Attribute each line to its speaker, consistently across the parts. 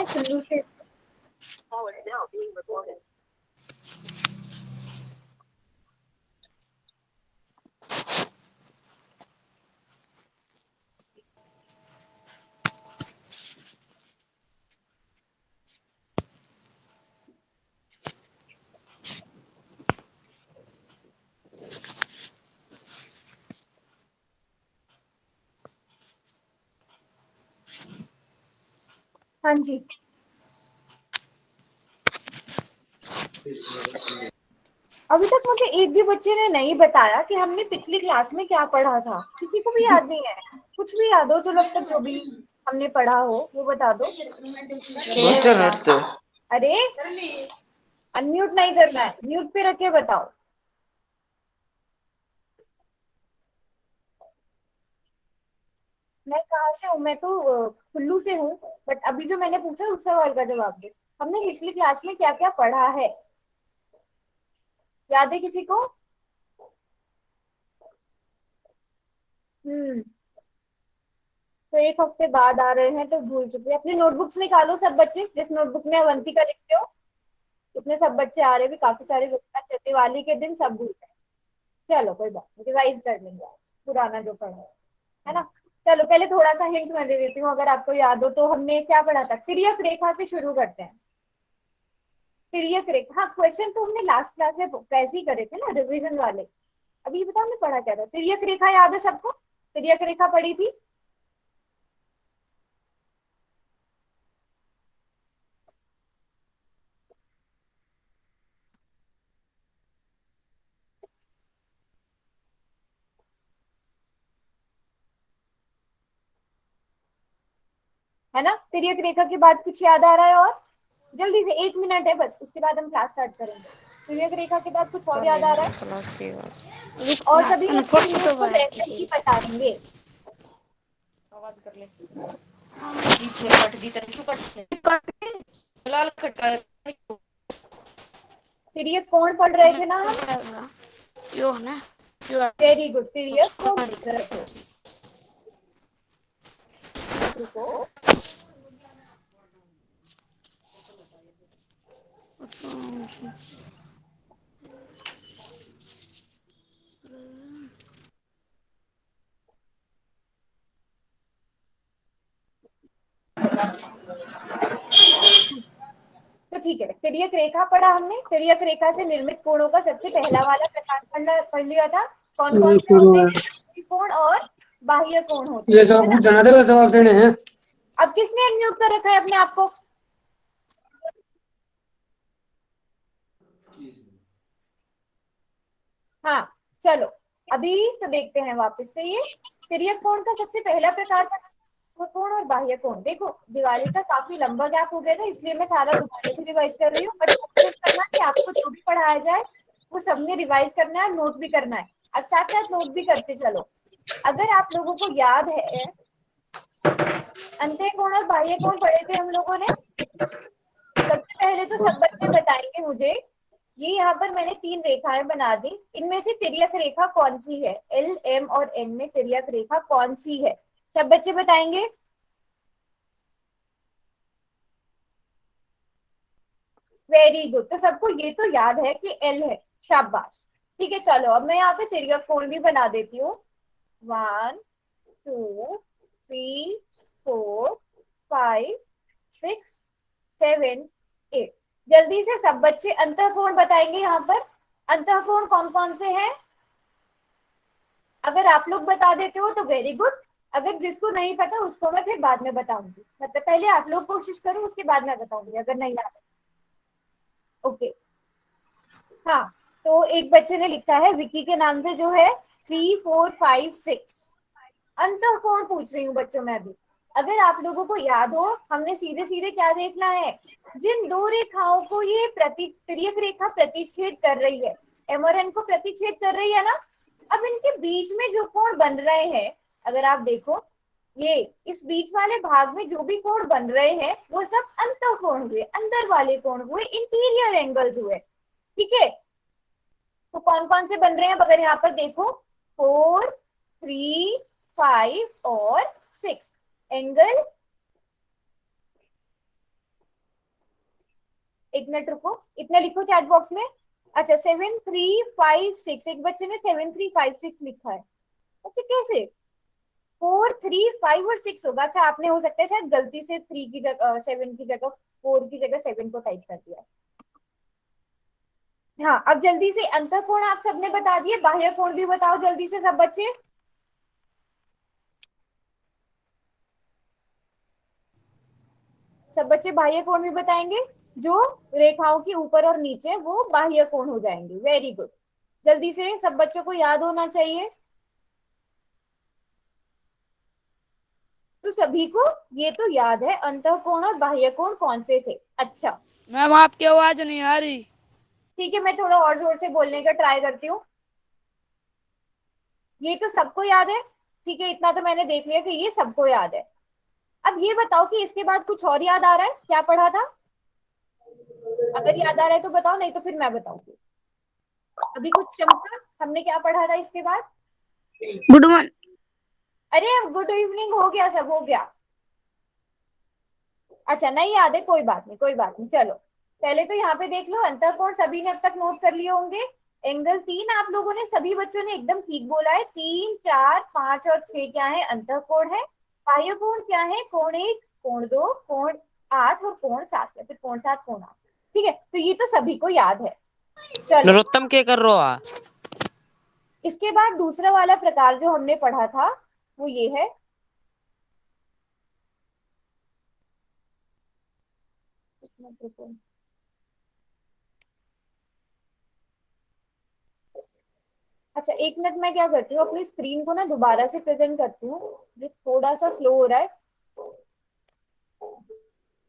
Speaker 1: मैं कुल्लू से। हाँ जी, अभी तक मुझे एक भी बच्चे ने नहीं बताया कि हमने पिछली क्लास में क्या पढ़ा था। किसी को भी याद नहीं है? कुछ भी याद हो चलो, अब तक जो भी हमने पढ़ा हो वो बता दो।
Speaker 2: बच्चा रटते हो।
Speaker 1: अरे अनम्यूट नहीं करना है, म्यूट पे रख के बताओ। मैं कहाँ से हूँ? मैं तो कुल्लू से हूँ। बट अभी जो मैंने पूछा उस सवाल का जवाब दे। हमने पिछली क्लास में क्या क्या पढ़ा है, याद है किसी को? हम्म। तो एक हफ्ते बाद आ रहे हैं तो भूल चुके हैं। अपनी नोटबुक्स निकालो सब बच्चे, जिस नोटबुक में अवंतिका लिखते हो। इतने सब बच्चे आ रहे भी, काफी सारे लोग। अच्छा, दिवाली के दिन सब भूल गए। चलो कोई बात नहीं, रिवाइज कर लेंगे पुराना जो पढ़ा है ना। चलो पहले थोड़ा सा हिंट मैं दे देती हूँ, अगर आपको याद हो तो। हमने क्या पढ़ा था? तिर्यक रेखा से शुरू करते हैं। तिर्यक रेखा, हाँ, क्वेश्चन तो हमने लास्ट क्लास में वैसे ही करे थे ना, रिवीजन वाले। अभी ये बताओ हमने पढ़ा क्या था? तिर्यक रेखा याद है सबको? तिर्यक रेखा पढ़ी थी। है ना? तिर्यक रेखा के बाद कुछ याद आ रहा है? और जल्दी से, 1 मिनट है बस, उसके बाद हम क्लास स्टार्ट करेंगे। तिर्यक रेखा के बाद कुछ और याद आ रहा है?
Speaker 2: क्लास की बात।
Speaker 1: और सभी बच्चे म्यूट को रैंडमली बताएंगे।
Speaker 2: आवाज कर ले। पीछे कट दी तरह क्यों कट लाल कटा
Speaker 1: तिर्यक कौन पढ़ रहे थे ना हम?
Speaker 2: यो ना यो
Speaker 1: वेरी गुड। तिर्यक कौन लिख रहे थे? रुको। तो ठीक है, तिर्यक रेखा पढ़ा हमने। तिर्यक रेखा से निर्मित कोणों का सबसे पहला वाला प्रकार पढ़ लिया था। कौन कौन से
Speaker 3: शुरू
Speaker 1: होते
Speaker 3: है।
Speaker 1: हैं? आंतरिक कोण और बाह्य कोण होते
Speaker 3: ये
Speaker 1: हैं, है
Speaker 3: सब
Speaker 1: ना?
Speaker 3: कुछ जाना था, जवाब देने हैं।
Speaker 1: अब किसने अनम्यूट कर रखा है अपने आप को? हाँ, चलो अभी तो देखते हैं वापस से ये। तिर्यक कोण का सबसे पहला प्रकार था कोण और बाह्य कोण। देखो दिवाली का काफी लंबा गैप हो गया था, इसलिए मैं सारा दोबारा से रिवाइज कर रही हूँ। बट कोशिश करना कि आपको जो भी पढ़ाया जाए वो सबने रिवाइज करना है, नोट भी करना है। अब साथ साथ नोट भी करते चलो। अगर आप लोगों को याद है, अंतः कोण और बाह्य कोण पढ़े थे हम लोगों ने। सबसे पहले तो सब बच्चे बताएंगे मुझे, ये यहाँ पर मैंने 3 रेखाएं बना दी, इनमें से तिर्यक रेखा कौन सी है? एल, एम और एन में तिर्यक रेखा कौन सी है? सब बच्चे बताएंगे। Very good. तो सबको ये तो याद है कि एल है। शाबाश। ठीक है, चलो अब मैं यहाँ पे तिर्यक कोण भी बना देती हूँ। 1 2 3 4 5 6 7 8। जल्दी से सब बच्चे अंतःकोण बताएंगे यहाँ पर। अंतःकोण कौन कौन से हैं? अगर आप लोग बता देते हो तो वेरी गुड। अगर जिसको नहीं पता उसको मैं फिर बाद में बताऊंगी। मतलब पहले आप लोग कोशिश करो, उसके बाद मैं बताऊंगी अगर नहीं आता। ओके। हाँ, तो एक बच्चे ने लिखा है विकी के नाम से जो है 3 4 5 6। अंतःकोण पूछ रही हूँ बच्चों में अभी। अगर आप लोगों को याद हो, हमने सीधे सीधे क्या देखना है? जिन दो रेखाओं को ये तिर्यक रेखा प्रतिच्छेद कर रही है, एम और एन को प्रतिच्छेद कर रही है ना। अब इनके बीच में जो कोण बन रहे हैं, अगर आप देखो, ये इस बीच वाले भाग में जो भी कोण बन रहे हैं वो सब अंतःकोण हुए, अंदर वाले कोण हुए, इंटीरियर एंगल्स हुए। ठीक है, तो कौन कौन से बन रहे हैं? अगर यहाँ पर देखो, 4 3 5 और 6 एंगल एक मिनट रुको, इतना लिखो चैट बॉक्स में। अच्छा 7356, एक बच्चे ने 7356 लिखा है। अच्छा कैसे, 4 3 5 और 6 होगा। अच्छा आपने हो सकता है शायद गलती से 3 की जगह 7 की जगह 4 की जगह 7 को टाइप कर दिया। हाँ अब जल्दी से अंतःकोण आप सबने बता दिए, बाह्य कोण भी बताओ जल्दी से सब बच्चे। सब बच्चे बाह्य कोण भी बताएंगे, जो रेखाओं के ऊपर और नीचे वो बाह्य कोण हो जाएंगे। वेरी गुड, जल्दी से सब बच्चों को याद होना चाहिए। तो सभी को ये तो याद है अंतःकोण और बाह्य कोण कौन से थे। अच्छा
Speaker 3: मैम आपकी आवाज नहीं आ रही।
Speaker 1: ठीक है, मैं थोड़ा और जोर से बोलने का ट्राई करती हूँ। ये तो सबको याद है, ठीक है, इतना तो मैंने देख लिया कि ये सबको याद है। अब ये बताओ कि इसके बाद कुछ और याद आ रहा है, क्या पढ़ा था? अगर याद आ रहा है तो बताओ, नहीं तो फिर मैं बताऊंगी। अभी कुछ चमका, हमने क्या पढ़ा था इसके बाद?
Speaker 3: Good morning.
Speaker 1: अरे गुड इवनिंग हो गया, सब हो गया। अच्छा नहीं याद है, कोई बात नहीं कोई बात नहीं, चलो पहले तो यहाँ पे देख लो अंतःकोण सभी ने अब तक नोट कर लिए होंगे। एंगल 3 आप लोगों ने, सभी बच्चों ने एकदम ठीक बोला है। 3 4 5 और 6 क्या है? अंतःकोण है। बाह्य कोण क्या है? कोण 1, कोण 2, कोण 8 और कोण 7, या फिर कोण 7 कोण 8। ठीक है, तो ये तो सभी को याद है। चलो
Speaker 3: नरोत्तम क्या कर रहा है?
Speaker 1: इसके बाद दूसरा वाला प्रकार जो हमने पढ़ा था वो ये है। अच्छा एक मिनट, मैं क्या करती हूँ अपनी स्क्रीन को ना दोबारा से प्रेजेंट करती हूँ, ये थोड़ा सा स्लो हो रहा है।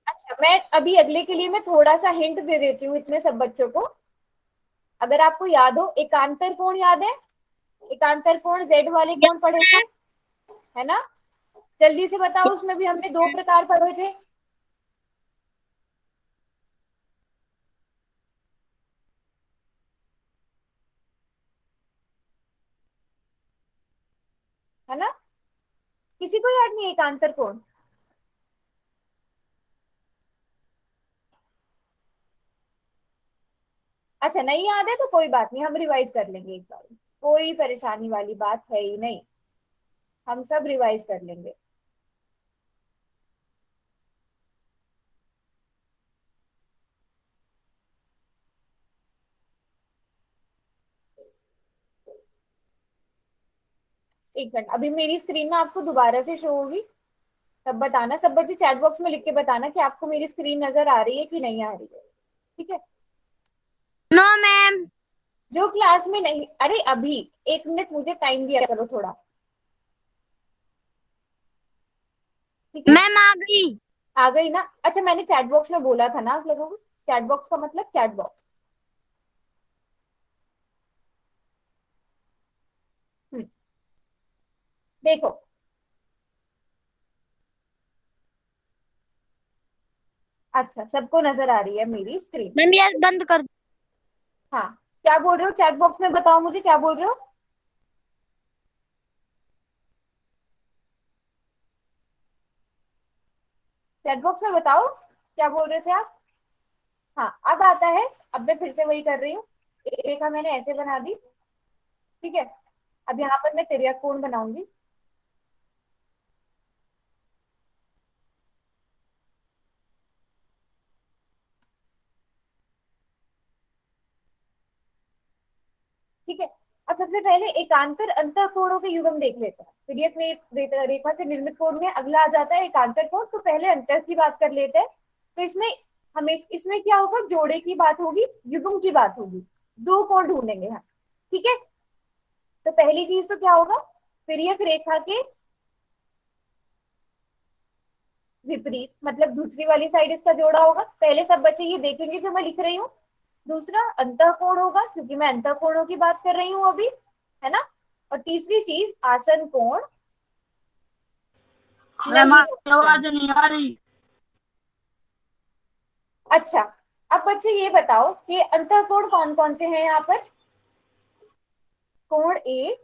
Speaker 1: अच्छा मैं अभी अगले के लिए मैं थोड़ा सा हिंट दे देती हूँ इतने सब बच्चों को। अगर आपको याद हो, एकांतर कोण याद है? एकांतर कोण जेड वाले कोण पढ़े थे, है ना? जल्दी से बताओ, उसमें भी हमने 2 प्रकार पढ़े थे। है ना? किसी को याद नहीं है एकांतर कोण? अच्छा नहीं याद है तो कोई बात नहीं, हम रिवाइज कर लेंगे एक बार। कोई परेशानी वाली बात है ही नहीं, हम सब रिवाइज कर लेंगे। एक मिनट, अभी मेरी स्क्रीन ना आपको दोबारा से शो होगी, तब बताना। सब बच्चे चैट बॉक्स में लिख के बताना कि आपको मेरी स्क्रीन नजर आ रही है कि नहीं आ रही है। ठीक है,
Speaker 3: नो मैम।
Speaker 1: जो क्लास में नहीं, अरे अभी 1 मिनट मुझे टाइम दिया करो थोड़ा। ठीक है,
Speaker 3: मैम आ गई।
Speaker 1: आ गई ना? अच्छा मैंने चैट बॉक्स में बोला था ना आप लोगों को, चैट बॉक्स का मतलब चैट बॉक्स। देखो अच्छा सबको नजर आ रही है मेरी स्क्रीन।
Speaker 3: मैम ये बंद कर।
Speaker 1: हाँ क्या बोल रहे हो चैट बॉक्स में, बताओ मुझे क्या बोल रहे हो। चैट बॉक्स में बताओ क्या बोल रहे थे आप। हाँ अब आता है। अब मैं फिर से वही कर रही हूँ, एक रेखा मैंने ऐसे बना दी। ठीक है, अब यहाँ पर मैं तिर्यक कोण बनाऊंगी। ठीक है, अब सबसे पहले एकांतर अंतःकोणों के युग्म देख लेते हैं। तिर्यक रेखा से निर्मित कोण में अगला आ जाता है एकांतर कोण, तो पहले अंतर की बात कर लेते हैं। तो इसमें हमें इसमें क्या होगा, जोड़े की बात होगी, युग्म की बात होगी, 2 कोण ढूंढेंगे हम। ठीक है, तो पहली चीज तो क्या होगा, तिर्यक रेखा के विपरीत, मतलब दूसरी वाली साइड इसका जोड़ा होगा। पहले सब बच्चे ये देखेंगे जो मैं लिख रही हूँ। दूसरा अंतःकोण होगा, क्योंकि मैं अंतःकोणों की बात कर रही हूँ अभी, है ना? और तीसरी चीज आसन कोण
Speaker 3: मैम
Speaker 1: नहीं
Speaker 3: आपकी
Speaker 1: होना
Speaker 3: आवाज
Speaker 1: चाहिए।
Speaker 3: नहीं आ रही।
Speaker 1: अच्छा अब बच्चे ये बताओ कि अंतःकोण कौन कौन से हैं यहाँ पर। कोण 1,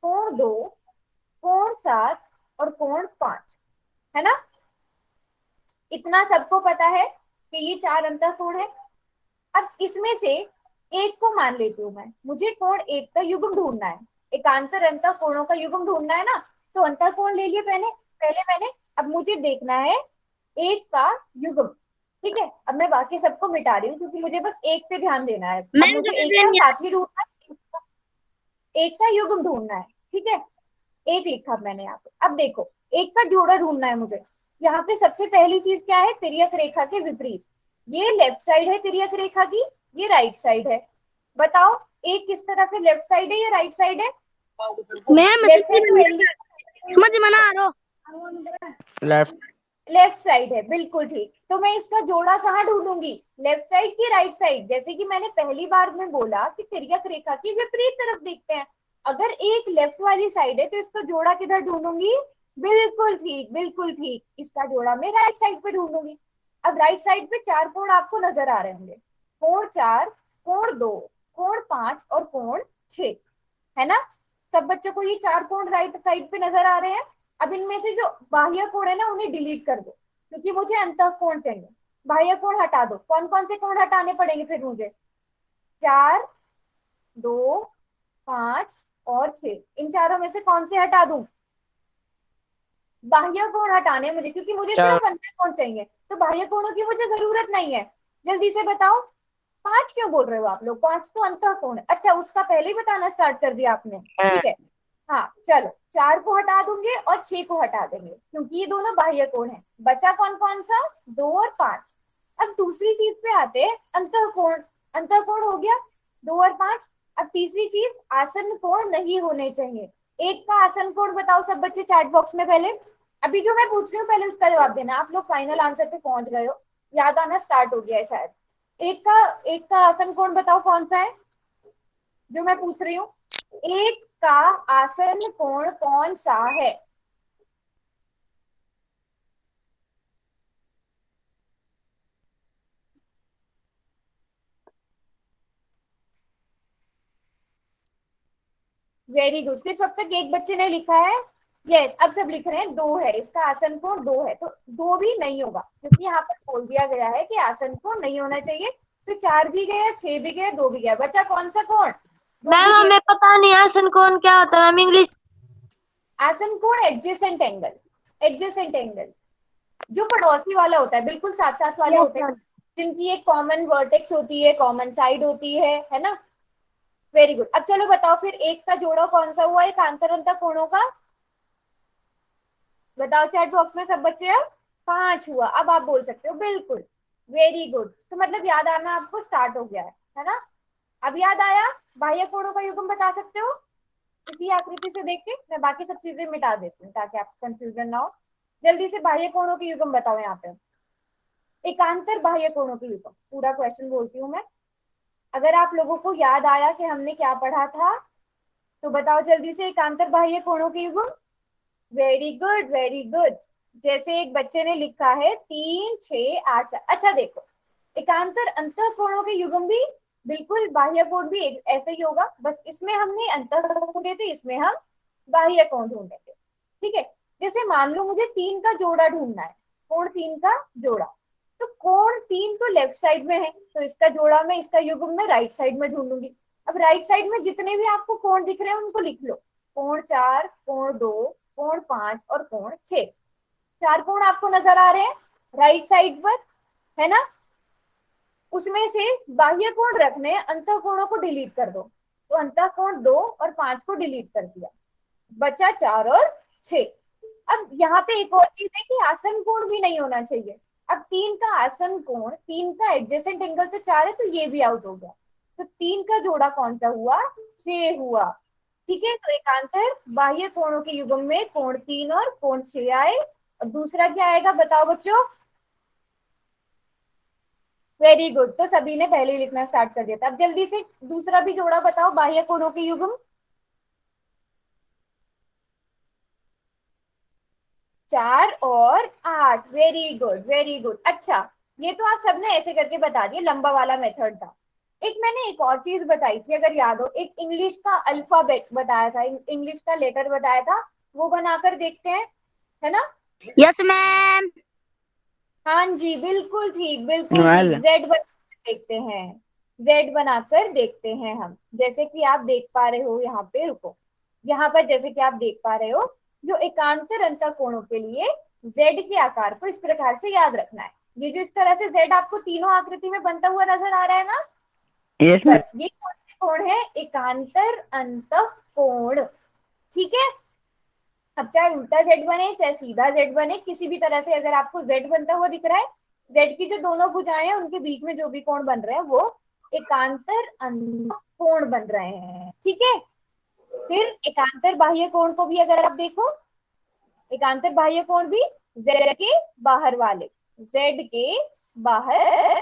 Speaker 1: कोण 2, कोण 7 और कोण 5, है ना? इतना सबको पता है कि ये 4 अंतःकोण है। अब इसमें से एक को मान लेती हूँ मैं, मुझे कोण एक का युग्म ढूंढना है, एकांतर अंतः कोणों का युग्म ढूंढना है ना, तो अंतः कोण ले लिए पहले पहले मैंने। अब मुझे देखना है एक का युग्म, ठीक है। अब मैं बाकी सबको मिटा रही हूँ क्योंकि मुझे बस एक पे ध्यान देना है। अब
Speaker 3: मैम
Speaker 1: मुझे
Speaker 3: समझ
Speaker 1: एक का
Speaker 3: लेंगे।
Speaker 1: साथ ही ढूंढना है, एक का युग्म ढूंढना है, ठीक है। एक लिखा मैंने यहाँ पे। अब देखो एक का जोड़ा ढूंढना है मुझे। यहाँ पे सबसे पहली चीज क्या है, तिर्यक रेखा के विपरीत। ये लेफ्ट साइड है तिर्यक रेखा की, ये राइट साइड है। बताओ एक किस तरह से लेफ्ट साइड है या राइट साइड है?
Speaker 3: मैम
Speaker 1: लेफ्ट है तो एल
Speaker 3: समझ में ना आ रहा।
Speaker 4: लेफ्ट।
Speaker 1: लेफ्ट साइड है, बिल्कुल ठीक। तो मैं इसका जोड़ा कहाँ ढूंढूंगी, लेफ्ट साइड की राइट साइड? जैसे कि मैंने पहली बार में बोला कि तिर्यक रेखा की विपरीत तरफ देखते हैं। अगर एक लेफ्ट वाली साइड है तो इसका जोड़ा किधर ढूंढूंगी? बिल्कुल ठीक, बिल्कुल ठीक, इसका जोड़ा मैं राइट साइड पे ढूंढूंगी। अब राइट साइड पे चार कोण आपको नजर आ रहे होंगे, कोण 4, कोण 2, कोण 5 और कोण 6, है ना? सब बच्चों को ये चार कोण राइट साइड पे नजर आ रहे हैं। अब इनमें से जो बाह्य कोण है ना उन्हें डिलीट कर दो क्योंकि मुझे अंतः कोण चाहिए। बाह्य कोण हटा दो। कौन कौन से कोण हटाने पड़ेंगे फिर मुझे? 4, 2, 5 और 6, इन चारों में से कौन से हटा दूं? बाह्य कोण हटाने मुझे, क्योंकि मुझे
Speaker 4: चलो
Speaker 1: सिर्फ अंतः कोण चाहिए, तो बाह्य कोणों की मुझे जरूरत नहीं है। जल्दी से बताओ 5 क्यों बोल रहे हो आप लोग? 5 तो अंतः कोण है। अच्छा उसका पहले ही बताना स्टार्ट कर दिया आपने, ठीक है। हाँ चलो 4 को हटा दूंगे और 6 को हटा देंगे क्योंकि ये दोनों बाह्य कोण है। बचा कौन कौन सा? 2 और 5। अब दूसरी चीज पे आते हैं, अंतः कोण। अंतः कोण हो गया 2 और 5। अब तीसरी चीज, आसन कोण नहीं होने चाहिए। एक का आसन कोण बताओ सब बच्चे चैट बॉक्स में। पहले अभी जो मैं पूछ रही हूँ पहले उसका जवाब देना। आप लोग फाइनल आंसर पे पहुंच गए हो, याद आना स्टार्ट हो गया है शायद। एक का आसन कोण बताओ कौन सा है जो मैं पूछ रही हूँ। एक का आसन कोण कौन सा है? वेरी गुड, सिर्फ अब तक एक बच्चे ने लिखा है। यस अब सब लिख रहे हैं, 2 है इसका आसन कोण, 2 है। तो 2 भी नहीं होगा क्योंकि यहाँ पर बोल दिया गया है कि आसन कोण नहीं होना चाहिए। तो 4 भी गया, 6 भी गया, 2 भी गया। बचा कौन सा कोण? 2
Speaker 3: मैम
Speaker 1: भी गया।
Speaker 3: हमें पता नहीं आसन कौन क्या होता है। Ma'am English.
Speaker 1: आसन कोण एडजेसेंट एंगल, एडजेसेंट एंगल जो पड़ोसी वाला होता है, बिल्कुल साथ साथ वाले
Speaker 3: यस
Speaker 1: होते हैं
Speaker 3: मैम।
Speaker 1: जिनकी एक कॉमन वर्टेक्स होती है, कॉमन साइड होती है ना? Very good. अब चलो बताओ फिर एक का जोड़ा कौन सा हुआ एक आंतरंतः कोणों का? बताओ चैट बॉक्स में सब बच्चे। अब 5 हुआ। अब आप बोल सकते हो बिल्कुल, वेरी गुड। तो मतलब याद आना आपको स्टार्ट हो गया है ना? अब याद आया? बाह्य कोणों का युग्म बता सकते हो इसी आकृति से देख के। मैं बाकी सब चीजें मिटा देती हूँ ताकि आपको कंफ्यूजन ना हो। जल्दी से बाह्य कोणों के युग्म बताओ यहाँ पे। एकांतर बाह्य कोणों के युग्म, पूरा क्वेश्चन बोलती हूँ मैं। अगर आप लोगों को याद आया कि हमने क्या पढ़ा था तो बताओ जल्दी से, एकांतर बाह्य कोणों के युग्म। Very good, very good. जैसे एक बच्चे ने लिखा है 3, 6, 8। अच्छा देखो, एकांतर अंतः कोणों के युग्म भी बिल्कुल बाह्य कोण भी ऐसे ही होगा, बस इसमें हमने अंतः कोण ढूंढे थे, इसमें हम बाह्य कोण ढूंढेंगे, ठीक है। जैसे मान लो मुझे 3 का जोड़ा ढूंढना है, कोण 3 का जोड़ा। तो कोण 3 तो लेफ्ट साइड में है, तो इसका जोड़ा मैं, इसका युग्म मैं राइट साइड में ढूंढूंगी। अब राइट साइड में जितने भी आपको कोण दिख रहे हैं उनको लिख लो। कोण 4, कोण 2, कोण 5 और कोण 6। 4 कोण आपको नजर आ रहे हैं राइट साइड पर, है ना? उसमें से बाह्य कोण रखने, अंतः कोणों को डिलीट कर दो। तो अंतः कोण 2 और 5 को डिलीट कर दिया, बचा 4 और 6। अब यहाँ पे एक और चीज है कि आसन कोण भी नहीं होना चाहिए। अब 3 का आसन कोण, 3 का एडजेसेंट एंगल तो 4 है, तो ये भी आउट हो गया। तो 3 का जोड़ा कौन सा हुआ? 6 हुआ, ठीक है। तो एकांतर बाह्य कोणों के युग्म में कोण 3 और कोण 6 आए। और दूसरा क्या आएगा बताओ बच्चों? वेरी गुड, तो सभी ने पहले ही लिखना स्टार्ट कर दिया था। अब जल्दी से दूसरा भी जोड़ा बताओ बाह्य कोणों के युग्म। 4 और 8। Very good, very good. अच्छा ये तो आप सबने ऐसे करके बता दिया, लंबा वाला मेथड था। एक मैंने एक और चीज बताई थी अगर याद हो, एक इंग्लिश का अल्फाबेट बताया था, इंग्लिश का लेटर बताया था, वो बनाकर देखते हैं, है ना?
Speaker 3: Yes ma'am.
Speaker 1: हाँ जी बिल्कुल ठीक, बिल्कुल
Speaker 4: नोएल।
Speaker 1: ठीक। जेड देखते हैं, जेड बनाकर देखते हैं हम। जैसे कि आप देख पा रहे हो यहाँ पे, रुको, यहाँ पर जैसे कि आप देख पा रहे हो, जो एकांतर अंतःकोणों के लिए जेड के आकार को इस प्रकार से याद रखना है। ये जो इस तरह से जेड आपको तीनों आकृति में बनता हुआ नजर आ रहा है ना,
Speaker 4: यस
Speaker 1: बस ये कौन से कोण है? एकांतर अंतःकोण। ठीक है। अब चाहे उल्टा जेड बने चाहे सीधा जेड बने, किसी भी तरह से अगर आपको जेड बनता हुआ दिख रहा है, जेड की जो दोनों भुजाएं हैं उनके बीच में जो भी कोण बन रहे हैं वो एकांतर कोण बन रहे हैं। ठीक है। फिर एकांतर बाह्य कोण को भी अगर आप देखो, एकांतर बाह्य कोण भी जेड के बाहर वाले, जेड के बाहर,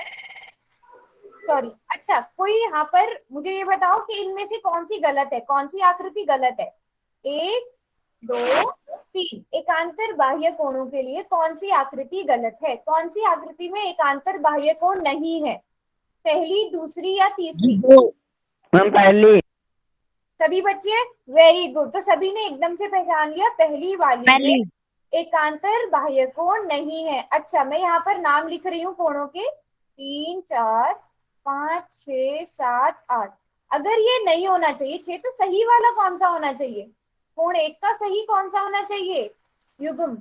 Speaker 1: सॉरी, अच्छा कोई यहाँ पर मुझे ये बताओ कि इनमें से कौन सी गलत है, कौन सी आकृति गलत है? एक, दो, तीन। एकांतर बाह्य कोणों के लिए कौन सी आकृति गलत है? कौन सी आकृति में एकांतर बाह्य कोण नहीं है? पहली, दूसरी या तीसरी?
Speaker 4: मैम पहली।
Speaker 1: सभी बच्चे वेरी गुड, तो सभी ने एकदम से पहचान लिया, पहली वाली में एकांतर बाह्य कोण नहीं है। अच्छा, मैं यहाँ पर नाम लिख रही हूँ कोणों के, 3, 4, 5, 6, 7, 8। अगर ये नहीं होना चाहिए 6, तो सही वाला कौन सा होना चाहिए? कोण एक का सही कौन सा होना चाहिए? युग्म,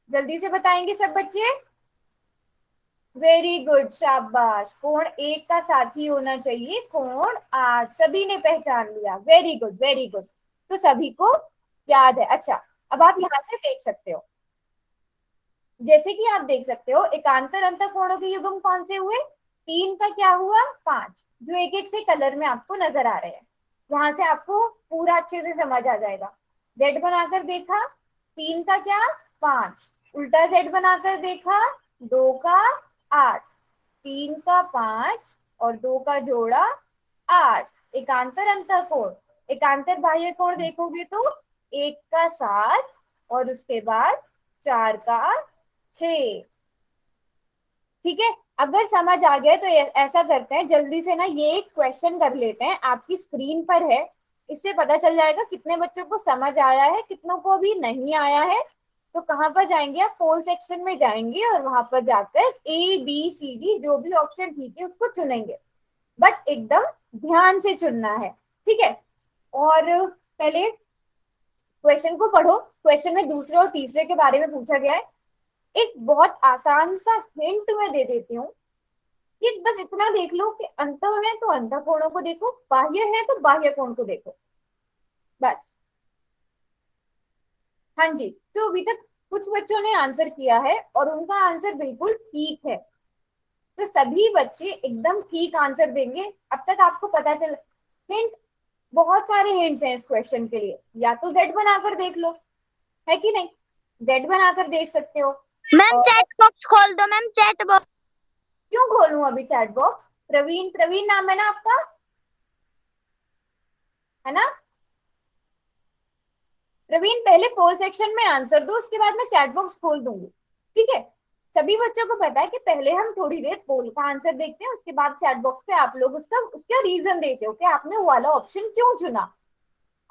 Speaker 1: जल्दी से बताएंगे सब बच्चे। वेरी गुड, शाबाश। कोण एक का साथी होना चाहिए कोण 8। सभी ने पहचान लिया, वेरी गुड वेरी गुड, तो सभी को याद है। अच्छा, अब आप यहाँ से देख सकते हो, जैसे कि आप देख सकते हो एकांतर अंतःकोणों के युग्म कौन से हुए? 3 का क्या हुआ? 5, जो एक एक से कलर में आपको नजर आ रहे हैं। वहां से आपको पूरा अच्छे से समझ आ जाएगा। जेड बनाकर देखा, 3 का क्या? 5। उल्टा जेड बनाकर देखा, 2 का 8, 3 का 5 और 2 का जोड़ा 8। एकांतर अंतःकोण, एकांतर बाह्य कोण देखोगे तो 1 का 7 और उसके बाद 4 का 6। ठीक है। अगर समझ आ गया तो ऐसा करते हैं, जल्दी से ना ये एक क्वेश्चन कर लेते हैं, आपकी स्क्रीन पर है, इससे पता चल जाएगा कितने बच्चों को समझ आया है, कितनों को भी नहीं आया है। तो कहाँ पर जाएंगे आप? पोल सेक्शन में जाएंगे और वहां पर जाकर ABCD जो भी ऑप्शन ठीक है उसको चुनेंगे, बट एकदम ध्यान से चुनना है। ठीक है। और पहले क्वेश्चन को पढ़ो। क्वेश्चन में दूसरे और तीसरे के बारे में पूछा गया है। एक बहुत आसान सा हिंट मैं दे देती हूँ कि बस इतना देख लो कि अंत है तो अंतःकोणों को देखो, बाह्य है तो बाह्य कोण को देखो, बस। हाँ जी, तो अभी तक कुछ बच्चों ने आंसर किया है और उनका आंसर बिल्कुल ठीक है, तो सभी बच्चे एकदम ठीक आंसर देंगे। अब तक आपको पता चल, हिंट, बहुत सारे हिंट्स हैं इस क्वेश्चन के लिए। या तो जेड बनाकर देख लो, है कि नहीं? जेड बनाकर देख सकते हो।
Speaker 3: मैम चैट बॉक्स खोल दो, मैम चैट बॉक्स।
Speaker 1: क्यों खोलूं अभी चैट बॉक्स? प्रवीण, प्रवीण नाम है ना आपका, है ना? प्रवीण, पहले पोल सेक्शन में आंसर दो, उसके बाद मैं चैट बॉक्स खोल दूंगी। ठीक है। सभी बच्चों को पता है कि पहले हम थोड़ी देर पोल का आंसर देखते हैं, उसके बाद चैट बॉक्स पे आप लोग उसका रीजन देते हो कि आपने वो वाला ऑप्शन क्यों चुना।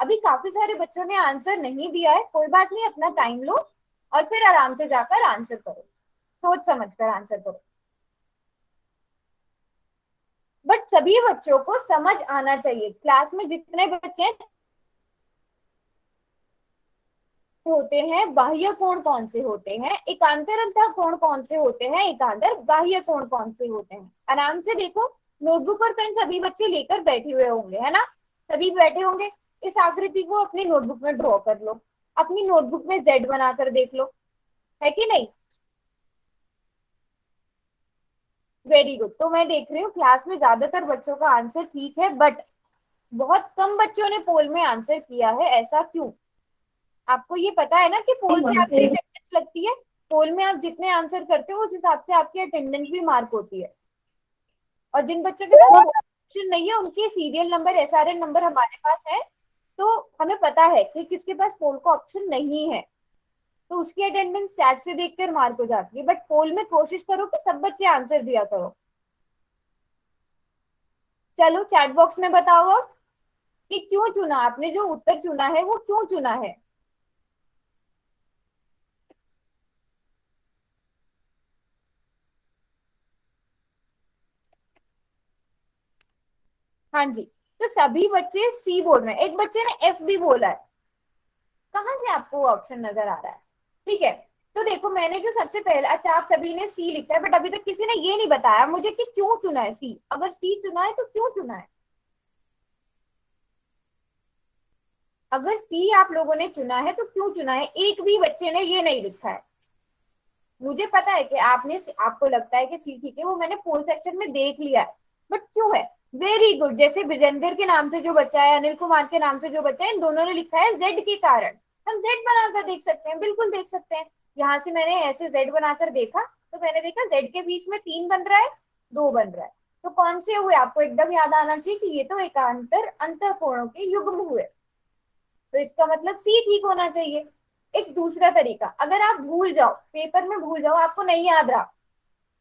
Speaker 1: अभी काफी सारे बच्चों ने आंसर नहीं दिया है, कोई बात नहीं, अपना टाइम लो और फिर आराम से जाकर आंसर करो, सोच समझ कर आंसर करो। बट सभी बच्चों को समझ आना चाहिए, क्लास में जितने बच्चे होते हैं, बाह्य कोण कौन से होते हैं, एकांतर अंतःकोण कौन से होते हैं, एकांतर बाह्य कोण कौन से होते हैं, आराम से देखो। नोटबुक और पेन सभी बच्चे लेकर बैठे हुए होंगे, है ना? सभी बैठे होंगे। इस आकृति को अपनी नोटबुक में ड्रॉ कर लो, अपनी नोटबुक में जेड बनाकर देख लो, है कि नहीं? वेरी गुड, तो मैं देख रही हूँ क्लास में ज्यादातर बच्चों का आंसर ठीक है, बट बहुत कम बच्चों ने पोल में आंसर किया है, ऐसा क्यों? आपको ये पता है ना कि पोल से आपकी अटेंडेंस लगती है, पोल में आप जितने आंसर करते हो उस हिसाब से आपकी अटेंडेंस भी मार्क होती है। और जिन बच्चों के पास ऑप्शन नहीं है उनके सीरियल नंबर, SRN नंबर हमारे पास है, तो हमें पता है कि किसके पास पोल का ऑप्शन नहीं है, तो उसकी अटेंडेंस चैट से देखकर मार्क हो जाती है। बट पोल में कोशिश करो कि सब बच्चे आंसर दिया करो। चलो चैट बॉक्स में बताओ अब कि क्यों चुना, आपने जो उत्तर चुना है वो क्यों चुना है? हाँ जी, तो सभी बच्चे सी बोल रहे हैं, एक बच्चे ने एफ भी बोला है। कहाँ से आपको ऑप्शन नजर आ रहा है? ठीक है, तो देखो मैंने जो सबसे पहले, अच्छा आप सभी ने सी लिखा है, बट अभी तक किसी ने ये नहीं बताया मुझे कि क्यों चुना है सी। अगर सी चुना है तो क्यों चुना है? अगर सी आप लोगों ने चुना है तो क्यों चुना है? एक भी बच्चे ने ये नहीं लिखा है। मुझे पता है कि आपको लगता है कि सी ठीक है, वो मैंने पोल सेक्शन में देख लिया है, बट क्यों है? Very good. जैसे विजेंद्र के नाम से जो बच्चा है, अनिल कुमार के नाम से जो बच्चा है, इन दोनों ने लिखा है जेड के कारण। हम जेड बनाकर देख सकते हैं, बिल्कुल देख सकते हैं। यहाँ से मैंने ऐसे जेड बनाकर देखा, तो मैंने देखा जेड के बीच में 3 बन रहा है, 2 बन रहा है। तो कौन से हुए? आपको एकदम याद आना चाहिए कि ये तो एकांतर अंतःकोणों के युग्म हुए। तो इसका मतलब सी ठीक होना चाहिए। एक दूसरा तरीका, अगर आप भूल जाओ, पेपर में भूल जाओ, आपको नहीं याद रहा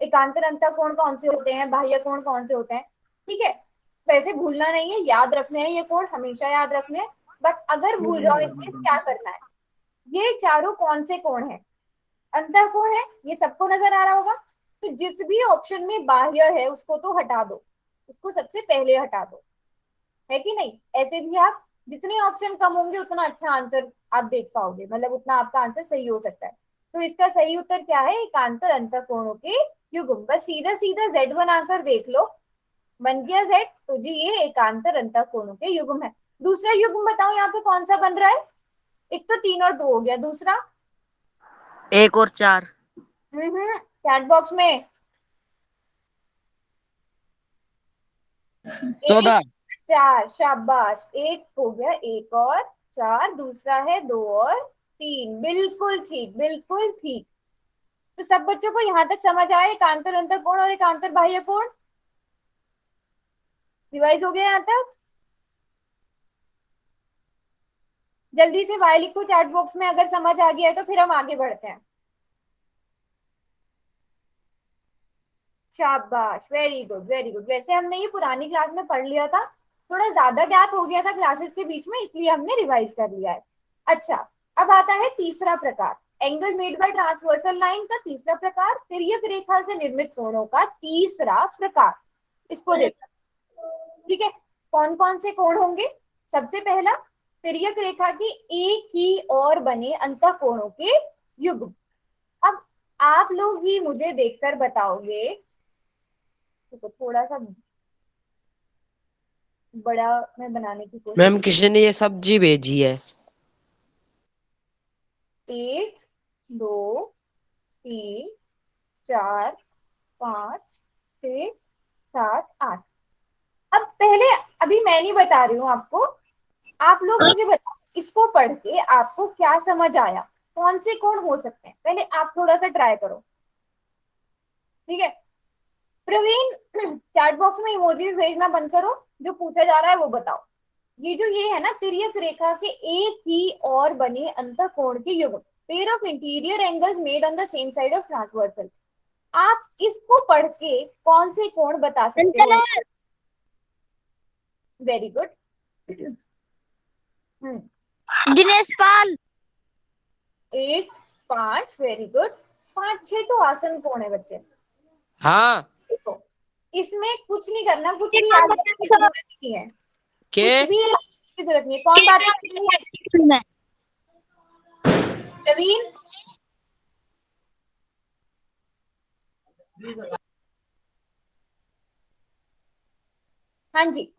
Speaker 1: एकांतर अंतःकोण कौन से होते हैं, बाह्य कोण कौन से होते हैं, ठीक है, वैसे भूलना नहीं है, याद रखने हैं ये कोण, हमेशा याद रखने हैं। बट अगर भूल जाओ इनकेस, क्या करना है? ये चारों कौन से कोण है? अंतःकोण है, ये सबको नजर आ रहा होगा। तो जिस भी ऑप्शन में बाह्य है उसको तो हटा दो, उसको सबसे पहले हटा दो, है कि नहीं? ऐसे भी आप जितने ऑप्शन कम होंगे उतना अच्छा आंसर आप देख पाओगे, मतलब उतना आपका आंसर सही हो सकता है। तो इसका सही उत्तर क्या है? एकांतर अंतःकोणों के युग्म। बस सीधा सीधा जेड बनाकर देख लो, बन गया जेड, तो जी ये एकांतर अंतःकोणों के युग्म है। दूसरा युग्म बताओ यहाँ पे कौन सा बन रहा है? एक तो 3 और 2 हो गया, दूसरा
Speaker 3: 1 और 4।
Speaker 1: चैट बॉक्स में 1
Speaker 3: 14।
Speaker 1: 4, शाबाश, एक हो गया, एक और 4, दूसरा है 2 और 3, बिल्कुल ठीक, बिल्कुल ठीक। तो सब बच्चों को यहाँ तक समझ आए एकांतर अंतःकोण और एकांतर बाह्य कोण? रिवाइज हो गया यहाँ तक? जल्दी से वाई लिखो चैट बॉक्स में अगर समझ आ गया है, तो फिर हम आगे बढ़ते हैं। शाबाश, वेरी गुड, वेरी गुड। वैसे हमने ये पुरानी क्लास में पढ़ लिया था, थोड़ा ज्यादा गैप हो गया था क्लासेस के बीच में, इसलिए हमने रिवाइज कर लिया है। अच्छा, अब आता है तीसरा प्रकार, angle made by transversal line का तीसरा प्रकार, तिर्यक रेखा से निर्मित कोणों का तीसरा प्रकार। इसको देखो, ठीक है, कौन कौन से कोण होंगे? सबसे पहला, तिर्यक रेखा के एक ही और बने अंतःकोणों के युग्म। अब आप लोग ही मुझे देखकर बताओगे, तो थोड़ा सा बड़ा मैं बनाने की कोशिश।
Speaker 4: मैम किसी ने ये सब्जी भेजी है।
Speaker 1: 1 2 3 4 5 6 7 8। अब पहले, अभी मैं नहीं बता रही हूँ आपको, आप लोग मुझे बताओ इसको पढ़ के आपको क्या समझ आया, कौन से कोण हो सकते हैं? पहले आप थोड़ा सा ट्राई करो, ठीक है? प्रवीण, चैट बॉक्स में इमोजीज भेजना बंद करो, जो पूछा जा रहा है वो बताओ। ये है ना, तिर्यक रेखा के एक ही और बने अंतःकोण के युग्म, pair of interior angles made on the same side of transversal. आप इसको पढ़ के कौन से कोण बता सकते हो? Very good.
Speaker 3: Dinesh Pal.
Speaker 1: 1 5, very good. 5 6 तो आसन कोण है बच्चे।
Speaker 4: हाँ।
Speaker 1: देखो, इसमें कुछ नहीं करना, कुछ
Speaker 3: एक
Speaker 1: भी
Speaker 3: और
Speaker 1: याद
Speaker 3: बता
Speaker 1: करने की
Speaker 3: दो।
Speaker 1: जरूरत नहीं है,
Speaker 4: के
Speaker 1: कुछ भी याद करने की जरूरत नहीं है। कौन बात कर रही है? प्रवीण, हाँ जी,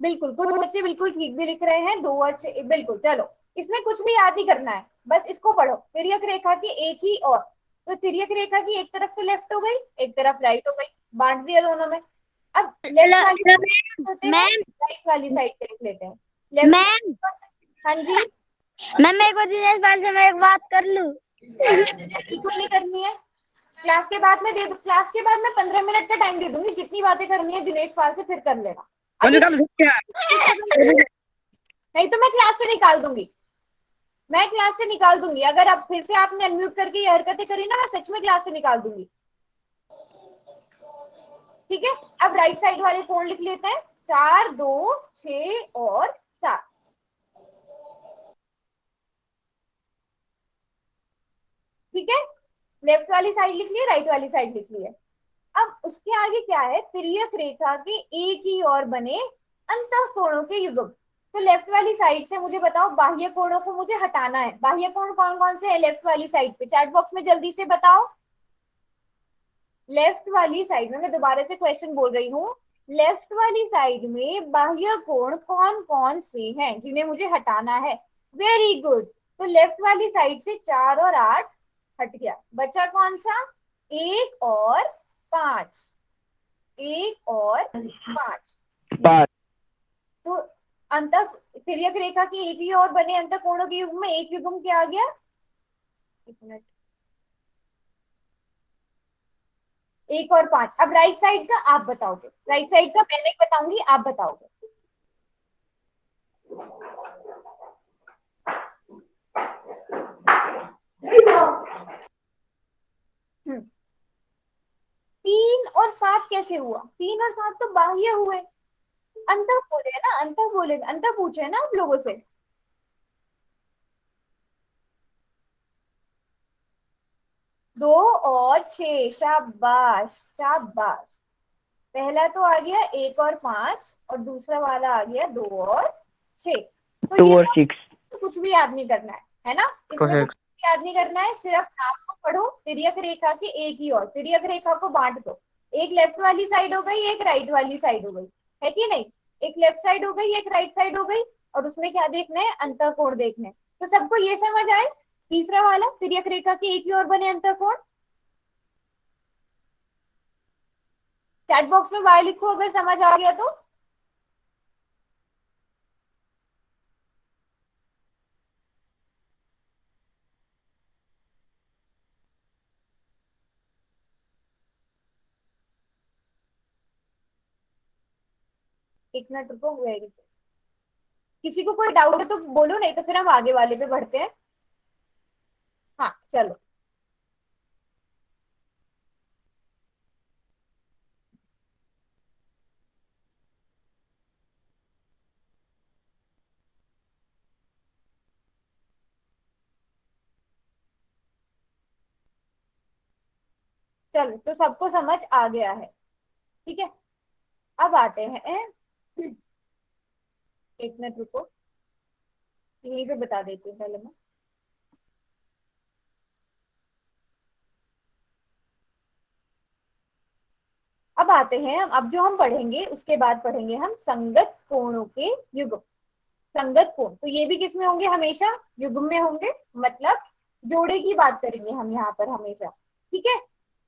Speaker 1: बिल्कुल, कुछ बच्चे बिल्कुल ठीक भी लिख रहे हैं, 2 अच्छे, बिल्कुल। चलो, इसमें कुछ भी याद ही करना है, बस इसको पढ़ो, तिर्यक रेखा की एक ही और। तो तिर्यक रेखा की एक तरफ तो लेफ्ट हो गई, एक तरफ राइट हो गई, बांट दिया दोनों में। अब लेफ्ट वाली साइड होते हैं,
Speaker 3: मैम
Speaker 1: राइट वाली साइड पे लिख लेते हैं। लेफ्ट,
Speaker 3: मैम
Speaker 1: हाँ जी,
Speaker 3: मैम मेरे को दिनेश पाल से मैं एक बात कर लूं।
Speaker 1: बिल्कुल नहीं करनी है। क्लास के बाद में दे दूं, क्लास के बाद में 15 मिनट का टाइम दे दूंगी, जितनी बातें करनी है दिनेश पाल से फिर कर लेना। अभी नहीं तो मैं क्लास से निकाल दूंगी, मैं क्लास से निकाल दूंगी। अगर अब फिर से आपने अनम्यूट करके ये हरकतें करी ना, मैं सच में क्लास से निकाल दूंगी, ठीक है? अब राइट साइड वाले कोण लिख लेते हैं, 4 2 6 और 7, ठीक है? लेफ्ट वाली साइड लिख ली, राइट वाली साइड लिख ली है। अब उसके आगे क्या है, तिर्यक रेखा के एक ही ओर बने अंतःकोणों के युग्म। तो लेफ्ट वाली साइड से मुझे बताओ, बाह्य कोणों को मुझे हटाना है। बाह्य कोण कौन कौन से है लेफ्ट वाली साइड पे, चैट बॉक्स में जल्दी से बताओ। लेफ्ट वाली साइड में, मैं दोबारा से क्वेश्चन बोल रही हूँ, लेफ्ट वाली साइड में बाह्य कोण कौन कौन से हैं जिन्हें मुझे हटाना है। Very good. तो लेफ्ट वाली साइड से 4 और 8 हट गया, बचा कौन सा, 1 और 5। 1 और 5। तो अंत तिर्यक रेखा की एक ही ओर बने अंतःकोणों के युग्म में एक युग्म क्या आ गया, एक मिनट, 1 और 5। अब राइट साइड का आप बताओगे, राइट साइड का मैं नहीं बताऊंगी, आप बताओगे। हम्म 3 और 7 कैसे हुआ, 3 और 7 तो बाह्य हुए। अंतर बोले है ना, अंतर बोले, अंतर पूछे है ना आप लोगों से। 2 और 6, शाबाश शाबाश। पहला तो आ गया 1 और 5 और दूसरा वाला आ गया 2 और 6। तो
Speaker 4: 2
Speaker 1: ये
Speaker 4: और 6।
Speaker 1: तो कुछ भी याद नहीं करना है ना, इसमें तो कुछ भी याद नहीं करना है, सिर्फ नाम को पढ़ो। तिर्यक रेखा के एक ही ओर, तिर्यक रेखा को बांट दो, एक लेफ्ट वाली साइड हो गई, एक राइट वाली साइड हो गई, है कि नहीं। एक लेफ्ट साइड हो गई, एक राइट साइड हो गई, और उसमें क्या देखना है, अंतःकोण देखने हैं। तो सबको ये समझ आए, तीसरा वाला तिर्यक रेखा के एक ही ओर बने अंतःकोण। चैट बॉक्स में वाई लिखो अगर समझ आ गया तो। एक मिनट रुको, वेरी, किसी को कोई डाउट है तो बोलो, नहीं तो फिर हम आगे वाले पे बढ़ते हैं। हाँ चलो। चलो तो सबको समझ आ गया है, ठीक है। अब आते हैं, एक मिनट रुको, यहीं पे बता देती हूँ पहले मैं। अब आते हैं हम, अब जो हम पढ़ेंगे उसके बाद पढ़ेंगे हम संगत कोणों के युग्म। संगत कोण तो ये भी किस में होंगे, हमेशा युग्म में होंगे, मतलब जोड़े की बात करेंगे हम यहाँ पर हमेशा, ठीक है।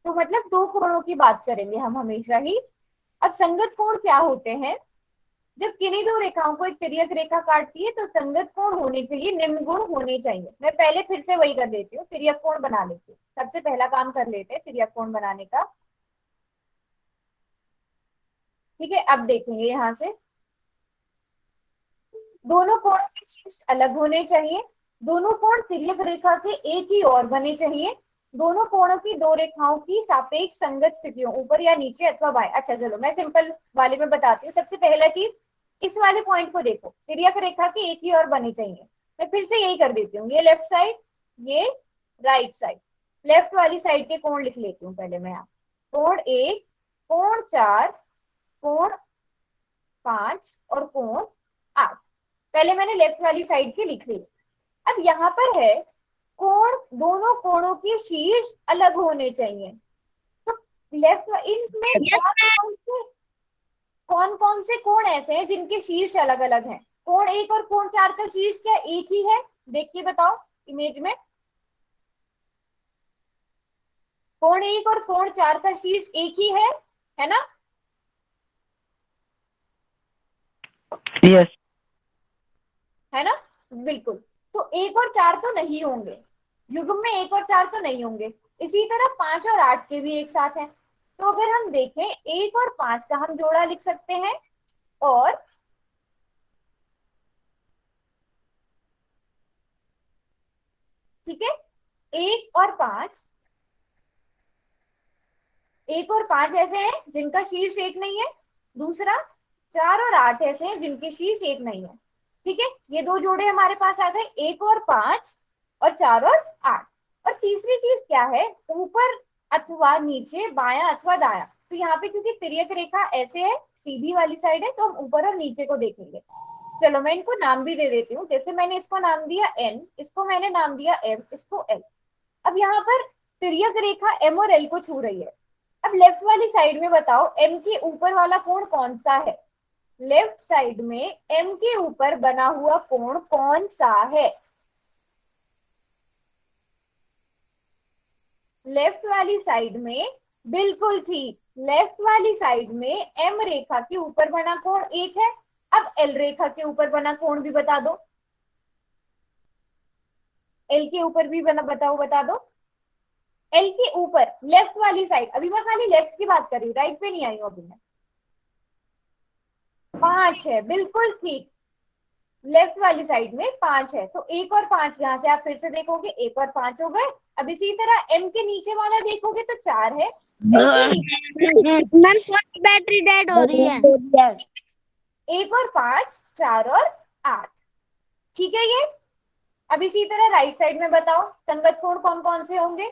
Speaker 1: तो मतलब दो कोणों की बात करेंगे हम हमेशा ही। अब संगत कोण क्या होते हैं, जब किन्हीं दो रेखाओं को एक तिर्यक रेखा काटती है तो संगत कोण होने के लिए निम्न गुण होने चाहिए। मैं पहले फिर से वही कर देती हूँ, तिर्यक कोण बना लेती हूँ, सबसे पहला काम कर लेते हैं तिर्यक कोण बनाने का, ठीक है। अब देखेंगे यहाँ से, दोनों कोणों के शीर्ष अलग होने चाहिए, दोनों कोण तिर्यक रेखा के एक ही ओर बने चाहिए, दोनों कोणों की दो रेखाओं की सापेक्ष संगत स्थितियों ऊपर या नीचे अथवा बाएं। अच्छा चलो मैं सिंपल वाले में बताती हूँ। सबसे पहला चीज, इस वाले पॉइंट को देखो, तिर्यक रेखा के एक ही ओर बने चाहिए। मैं फिर से यही कर देती हूँ, ये लेफ्ट साइड, ये राइट साइड। लेफ्ट वाली साइड के कोण लिख लेती हूँ पहले मैं यहाँ, कोण 1, कोण 4, कोण 5 और कोण 8। पहले मैंने लेफ्ट वाली साइड के लिख ली। अब यहाँ पर है कोण, दोनों कोणों के शीर्ष अलग होने चाहिए। तो लेफ्ट इनमें कौन कौन से कोण ऐसे हैं जिनके शीर्ष अलग अलग हैं। कोण 1 और कोण 4 का शीर्ष क्या एक ही है, देख के बताओ इमेज में। कोण 1 और कोण 4 का शीर्ष एक ही है ना।
Speaker 4: यस।
Speaker 1: है ना, बिल्कुल। तो 1 और 4 तो नहीं होंगे, युग्म में 1 और 4 तो नहीं होंगे। इसी तरह 5 और 8 के भी एक साथ हैं। तो अगर हम देखें 1 और 5 का हम जोड़ा लिख सकते हैं, और ठीक है, 1 और 5, 1 और 5 ऐसे हैं जिनका शीर्ष एक नहीं है, दूसरा 4 और 8 ऐसे हैं जिनके शीर्ष एक नहीं है, ठीक है। ये दो जोड़े हमारे पास आ गए, 1 और 5 और 4 और 8। और तीसरी चीज क्या है, ऊपर अथवा नीचे, बायां अथवा दायां। तो यहाँ पे क्योंकि तिर्यक रेखा ऐसे है, सीधी वाली साइड है, तो हम ऊपर और नीचे को देखेंगे। चलो मैं इनको नाम भी दे देती हूँ, जैसे मैंने इसको नाम दिया n, इसको मैंने नाम दिया m, इसको l। अब यहाँ पर तिर्यक रेखा m और l को छू रही है। अब लेफ्ट वाली साइड में बताओ m के ऊपर वाला कोण कौन सा है? लेफ्ट साइड में m के ऊपर बना हुआ कोण कौन सा है? लेफ्ट वाली साइड में, बिल्कुल ठीक, लेफ्ट वाली साइड में m रेखा के ऊपर बना कोण एक है। अब l रेखा के ऊपर बना कोण भी बता दो, l के ऊपर भी बना, बताओ बता दो। l के ऊपर लेफ्ट वाली साइड, अभी मैं खाली लेफ्ट की बात कर रही हूँ, राइट पे नहीं आई हूँ अभी मैं। 5 है, बिल्कुल ठीक, लेफ्ट वाली साइड में 5 है। तो 1 और 5 यहाँ से आप फिर से देखोगे, 1 और 5 हो गए। अब इसी तरह m के नीचे वाला देखोगे तो 4 है, l के नीचे
Speaker 3: मैम फोन की बैटरी डेड हो रही है।
Speaker 1: 1 और 5, 4 और 8, ठीक है ये। अब इसी तरह राइट साइड में बताओ संगत कोण कौन कौन से होंगे?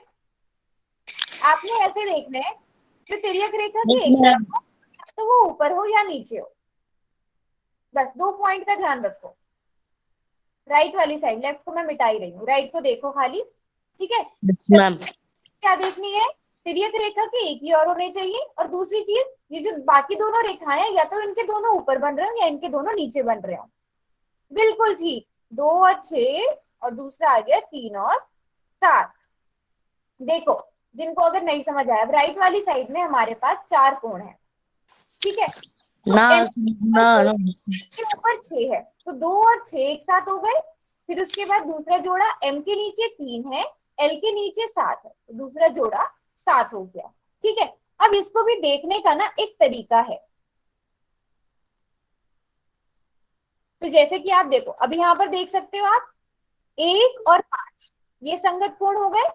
Speaker 1: आपने ऐसे देखना है जो तिर्यक रेखा की एक तरफ हो, तो वो ऊपर हो या नीचे हो, बस 2 पॉइंट का ध्यान रखो। राइट वाली साइड, लेफ्ट को मैं मिटा ही रही हूँ, राइट को देखो खाली, ठीक है।
Speaker 3: मैम
Speaker 1: क्या देखनी है? तिर्यक रेखा के एक ही और होने चाहिए, और दूसरी चीज ये जो बाकी दोनों रेखाएं हैं, या तो इनके दोनों ऊपर बन रहे हो या इनके दोनों नीचे बन रहे हो। बिल्कुल ठीक, 2 और 6, और दूसरा आ गया 3 और 7। देखो जिनको अगर नहीं समझ आया, अब राइट वाली साइड में हमारे पास 4 कोण है, ठीक है।
Speaker 3: ना ना
Speaker 1: के ऊपर 6 है, तो 2 और 6 एक साथ हो गए। फिर उसके बाद दूसरा जोड़ा m के नीचे 3 है, l के नीचे 7 है, तो दूसरा जोड़ा 7 हो गया, ठीक है। अब इसको भी देखने का ना एक तरीका है। तो जैसे कि आप देखो, अभी यहाँ पर देख सकते हो आप 1 और 5, ये संगत कोण हो गए,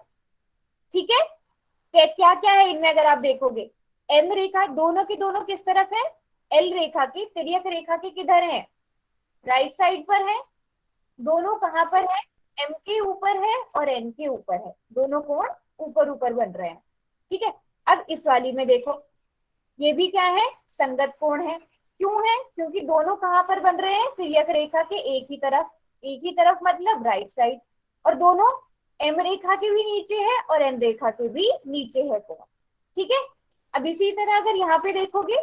Speaker 1: ठीक है। क्या क्या है इनमें अगर आप देखोगे, m रेखा दोनों की दोनों किस तरफ है? l रेखा की, तिर्यक रेखा के किधर है? राइट साइड पर है। दोनों कहां पर है? m के ऊपर है और n के ऊपर है, दोनों कोण ऊपर ऊपर बन रहे हैं, ठीक है। अब इस वाली में देखो, ये भी क्या है? संगत कोण है। क्यों है? क्योंकि दोनों कहां पर बन रहे हैं? तिर्यक रेखा के एक ही तरफ, एक ही तरफ मतलब राइट साइड, और दोनों m रेखा के भी नीचे है और n रेखा के भी नीचे है कोण, ठीक है। अब इसी तरह अगर यहाँ पे देखोगे,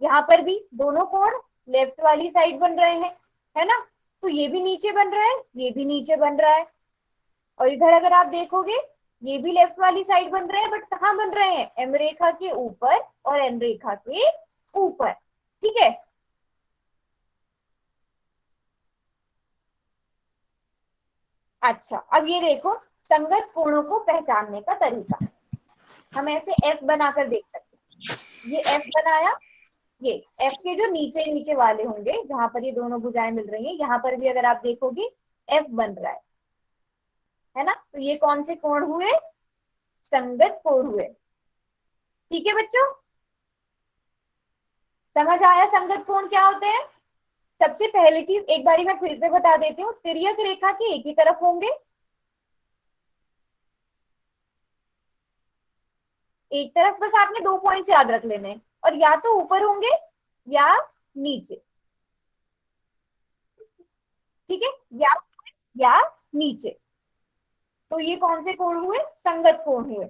Speaker 1: यहाँ पर भी दोनों कोण लेफ्ट वाली साइड बन रहे हैं, है ना। तो ये भी नीचे बन रहा है, ये भी नीचे बन रहा है, और इधर अगर आप देखोगे ये भी लेफ्ट वाली साइड बन रहे हैं, बट कहाँ बन रहे हैं? m रेखा के ऊपर और n रेखा के ऊपर, ठीक है। अच्छा अब ये देखो संगत कोणों को पहचानने का तरीका, हम ऐसे f बनाकर देख सकते हैं। ये f बनाया, ये f के जो नीचे नीचे वाले होंगे जहां पर ये दोनों भुजाएं मिल रही हैं, यहाँ पर भी अगर आप देखोगे f बन रहा है ना। तो ये कौन से कोण हुए? संगत कोण हुए, ठीक है बच्चों। समझ आया संगत कोण क्या होते हैं? सबसे पहली चीज एक बारी मैं फिर से बता देती हूँ, तिर्यक रेखा के एक ही तरफ होंगे, एक तरफ, बस आपने 2 पॉइंट्स याद रख लेने हैं, और या तो ऊपर होंगे या नीचे, ठीक है, या नीचे। तो ये कौन से कोण हुए? संगत कोण हुए।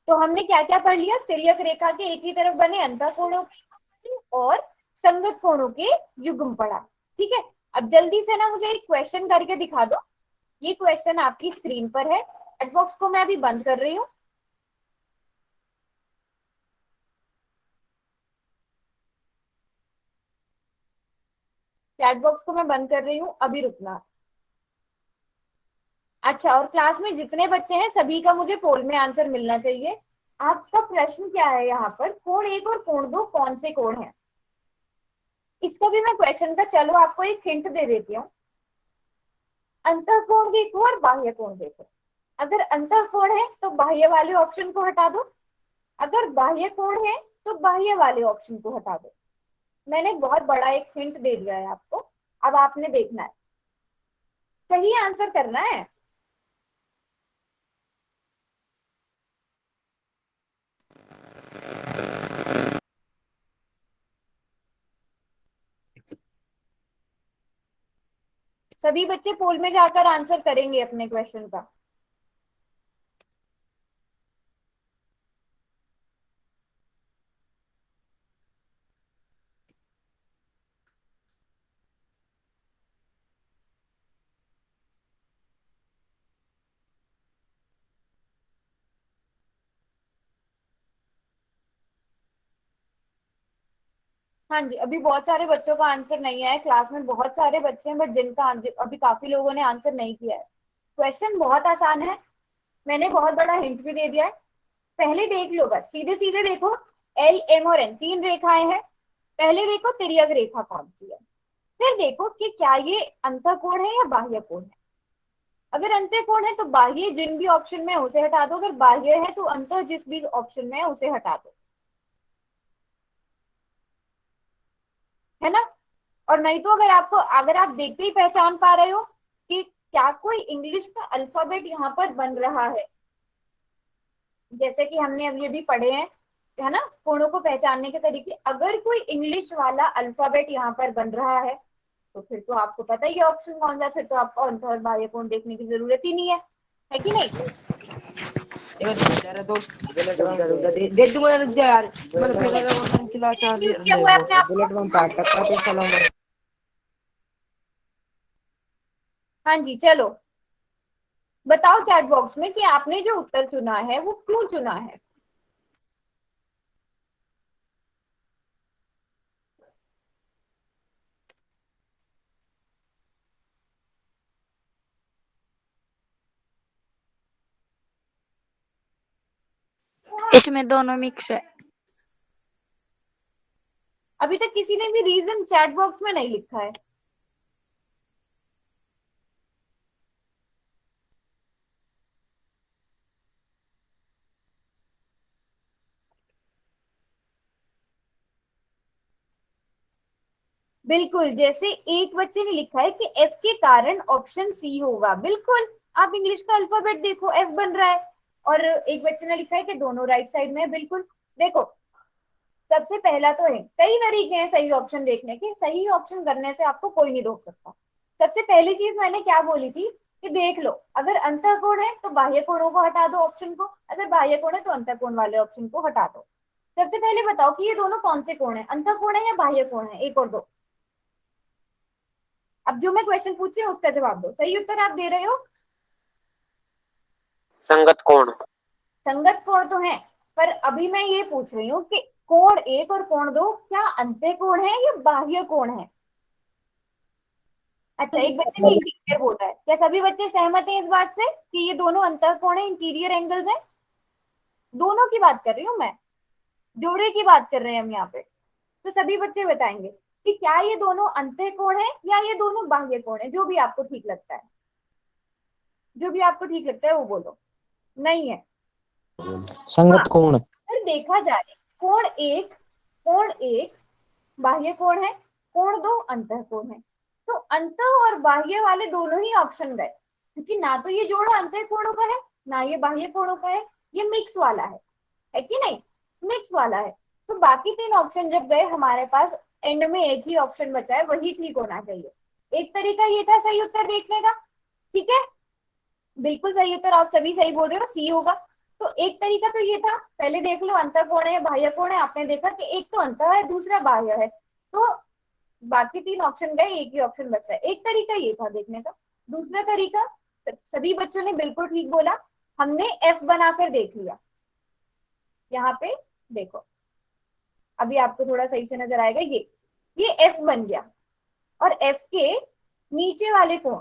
Speaker 1: तो हमने क्या क्या पढ़ लिया? तिर्यक रेखा के एक ही तरफ बने अंतःकोणों के और संगत कोणों के युग्म पढ़ा, ठीक है। अब जल्दी से ना मुझे एक क्वेश्चन करके दिखा दो। ये क्वेश्चन आपकी स्क्रीन पर है, चैट बॉक्स को मैं अभी बंद कर रही हूँ। चैट बॉक्स को मैं बंद कर रही हूँ, अभी रुकना। अच्छा, और क्लास में जितने बच्चे हैं सभी का मुझे पोल में आंसर मिलना चाहिए। आपका प्रश्न क्या है यहाँ पर? कोण 1 और कोण 2 कौन से कोण है? इसका भी मैं क्वेश्चन का, चलो आपको एक हिंट दे देती हूँ। अंतःकोण देखो और बाह्य कोण देखो। अगर अंतःकोण है तो बाह्य वाले ऑप्शन को हटा दो, अगर बाह्य कोण है तो बाह्य वाले ऑप्शन को हटा दो। मैंने बहुत बड़ा एक हिंट दे दिया है आपको, अब आपने देखना है, सही आंसर करना है। सभी बच्चे पोल में जाकर आंसर करेंगे अपने क्वेश्चन का। हाँ जी, अभी बहुत सारे बच्चों का आंसर नहीं आया है, क्लास में बहुत सारे बच्चे हैं बट जिनका अभी काफी लोगों ने आंसर नहीं किया है। क्वेश्चन बहुत आसान है, मैंने बहुत बड़ा हिंट भी दे दिया है। पहले देख लो, बस सीधे सीधे देखो, एल एम और एन तीन रेखाएं हैं। पहले देखो तिर्यक रेखा कौन सी है, फिर देखो कि क्या ये अंतःकोण है या बाह्य कोण है। अगर अंतःकोण है तो बाह्य जिन भी ऑप्शन में है उसे हटा दो, अगर बाह्य है तो अंतः जिस भी ऑप्शन में है उसे हटा दो, है ना। और नहीं तो अगर आप देखते ही पहचान पा रहे हो कि क्या कोई इंग्लिश का अल्फाबेट यहाँ पर बन रहा है, जैसे कि हमने अभी अभी पढ़े हैं, है ना, कोणों को पहचानने के तरीके, अगर कोई इंग्लिश वाला अल्फाबेट यहाँ पर बन रहा है तो फिर तो आपको पता ही है ऑप्शन कौन सा है, फिर तो आपको अंत और बाह्य कोण देखने की जरूरत ही नहीं है कि नहीं।
Speaker 5: दे दूंगा यार, मतलब फिर खिला चार
Speaker 1: म्यूट किया हुआ है अपने आप
Speaker 5: बुलेट
Speaker 1: को।
Speaker 5: बम पार्ट का तो चलाऊंगा।
Speaker 1: हाँ जी, चलो बताओ चैट बॉक्स में कि आपने जो उत्तर चुना है वो क्यों चुना है।
Speaker 3: इसमें दोनों मिक्स है।
Speaker 1: अभी तक किसी ने भी रीजन चैट बॉक्स में नहीं लिखा है। बिल्कुल, जैसे एक बच्चे ने लिखा है कि एफ के कारण ऑप्शन सी होगा, बिल्कुल। आप इंग्लिश का अल्फाबेट देखो, एफ बन रहा है। और एक बच्चे ने लिखा है कि दोनों राइट साइड में है, बिल्कुल। देखो, सबसे पहला तो है, कई तरीके हैं सही ऑप्शन देखने के, सही ऑप्शन करने से आपको कोई नहीं रोक सकता। सबसे पहली चीज मैंने क्या बोली थी कि देख लो, अगर अंतःकोण है तो बाह्य कोणों को हटा दो ऑप्शन को, अगर बाह्य कोण है तो अंतःकोण वाले ऑप्शन को हटा दो। सबसे पहले बताओ कि ये दोनों कौन से कोण है, अंतःकोण है या बाह्य कोण है, एक और दो। अब जो मैं क्वेश्चन पूछ रही हूँ उसका जवाब दो, सही उत्तर आप दे रहे हो।
Speaker 4: संगत कोण।
Speaker 1: संगत कोण तो है, पर अभी मैं ये पूछ रही हूँ कि कोण एक और कोण दो क्या अंतःकोण है या बाह्य कोण है। अच्छा, एक बच्चे ने इंटीरियर बोला है, क्या सभी बच्चे सहमत हैं इस बात से कि ये दोनों अंतःकोण है, इंटीरियर एंगल्स हैं। दोनों की बात कर रही हूँ मैं, जोड़े की बात कर रहे हैं हम यहाँ पे। तो सभी बच्चे बताएंगे कि क्या ये दोनों अंतःकोण है या ये दोनों बाह्य कोण है, जो भी आपको ठीक लगता है, जो भी आपको ठीक लगता है वो बोलो। नहीं है। हाँ,
Speaker 5: संगत कोण।
Speaker 1: अगर देखा जाए, कोण एक बाह्य कोण है, कोण दो अंतःकोण है, तो अंत और बाह्य वाले दोनों ही ऑप्शन गए, क्योंकि ना तो ये जोड़ा अंतःकोणों का है ना ये बाह्य कोणों का है, ये मिक्स वाला है कि नहीं, मिक्स वाला है। तो बाकी तीन ऑप्शन जब गए हमारे पास, एंड में एक ही ऑप्शन बचा है, वही ठीक होना चाहिए। एक तरीका ये था सही उत्तर देखने का, ठीक है, बिल्कुल सही उत्तर आप सभी सही बोल रहे हो, सी होगा। तो एक तरीका तो ये था, पहले देख लो अंतःकोण है बाह्य कोण है, आपने देखा कि एक तो अंतः है दूसरा बाह्य है, तो बाकी तीन ऑप्शन गए, एक ही ऑप्शन बचा है। एक तरीका ये था देखने का। दूसरा तरीका, सभी बच्चों ने बिल्कुल ठीक बोला, हमने एफ बनाकर देख लिया। यहाँ पे देखो, अभी आपको थोड़ा सही से नजर आएगा, ये एफ बन गया, और एफ के नीचे वाले कोण,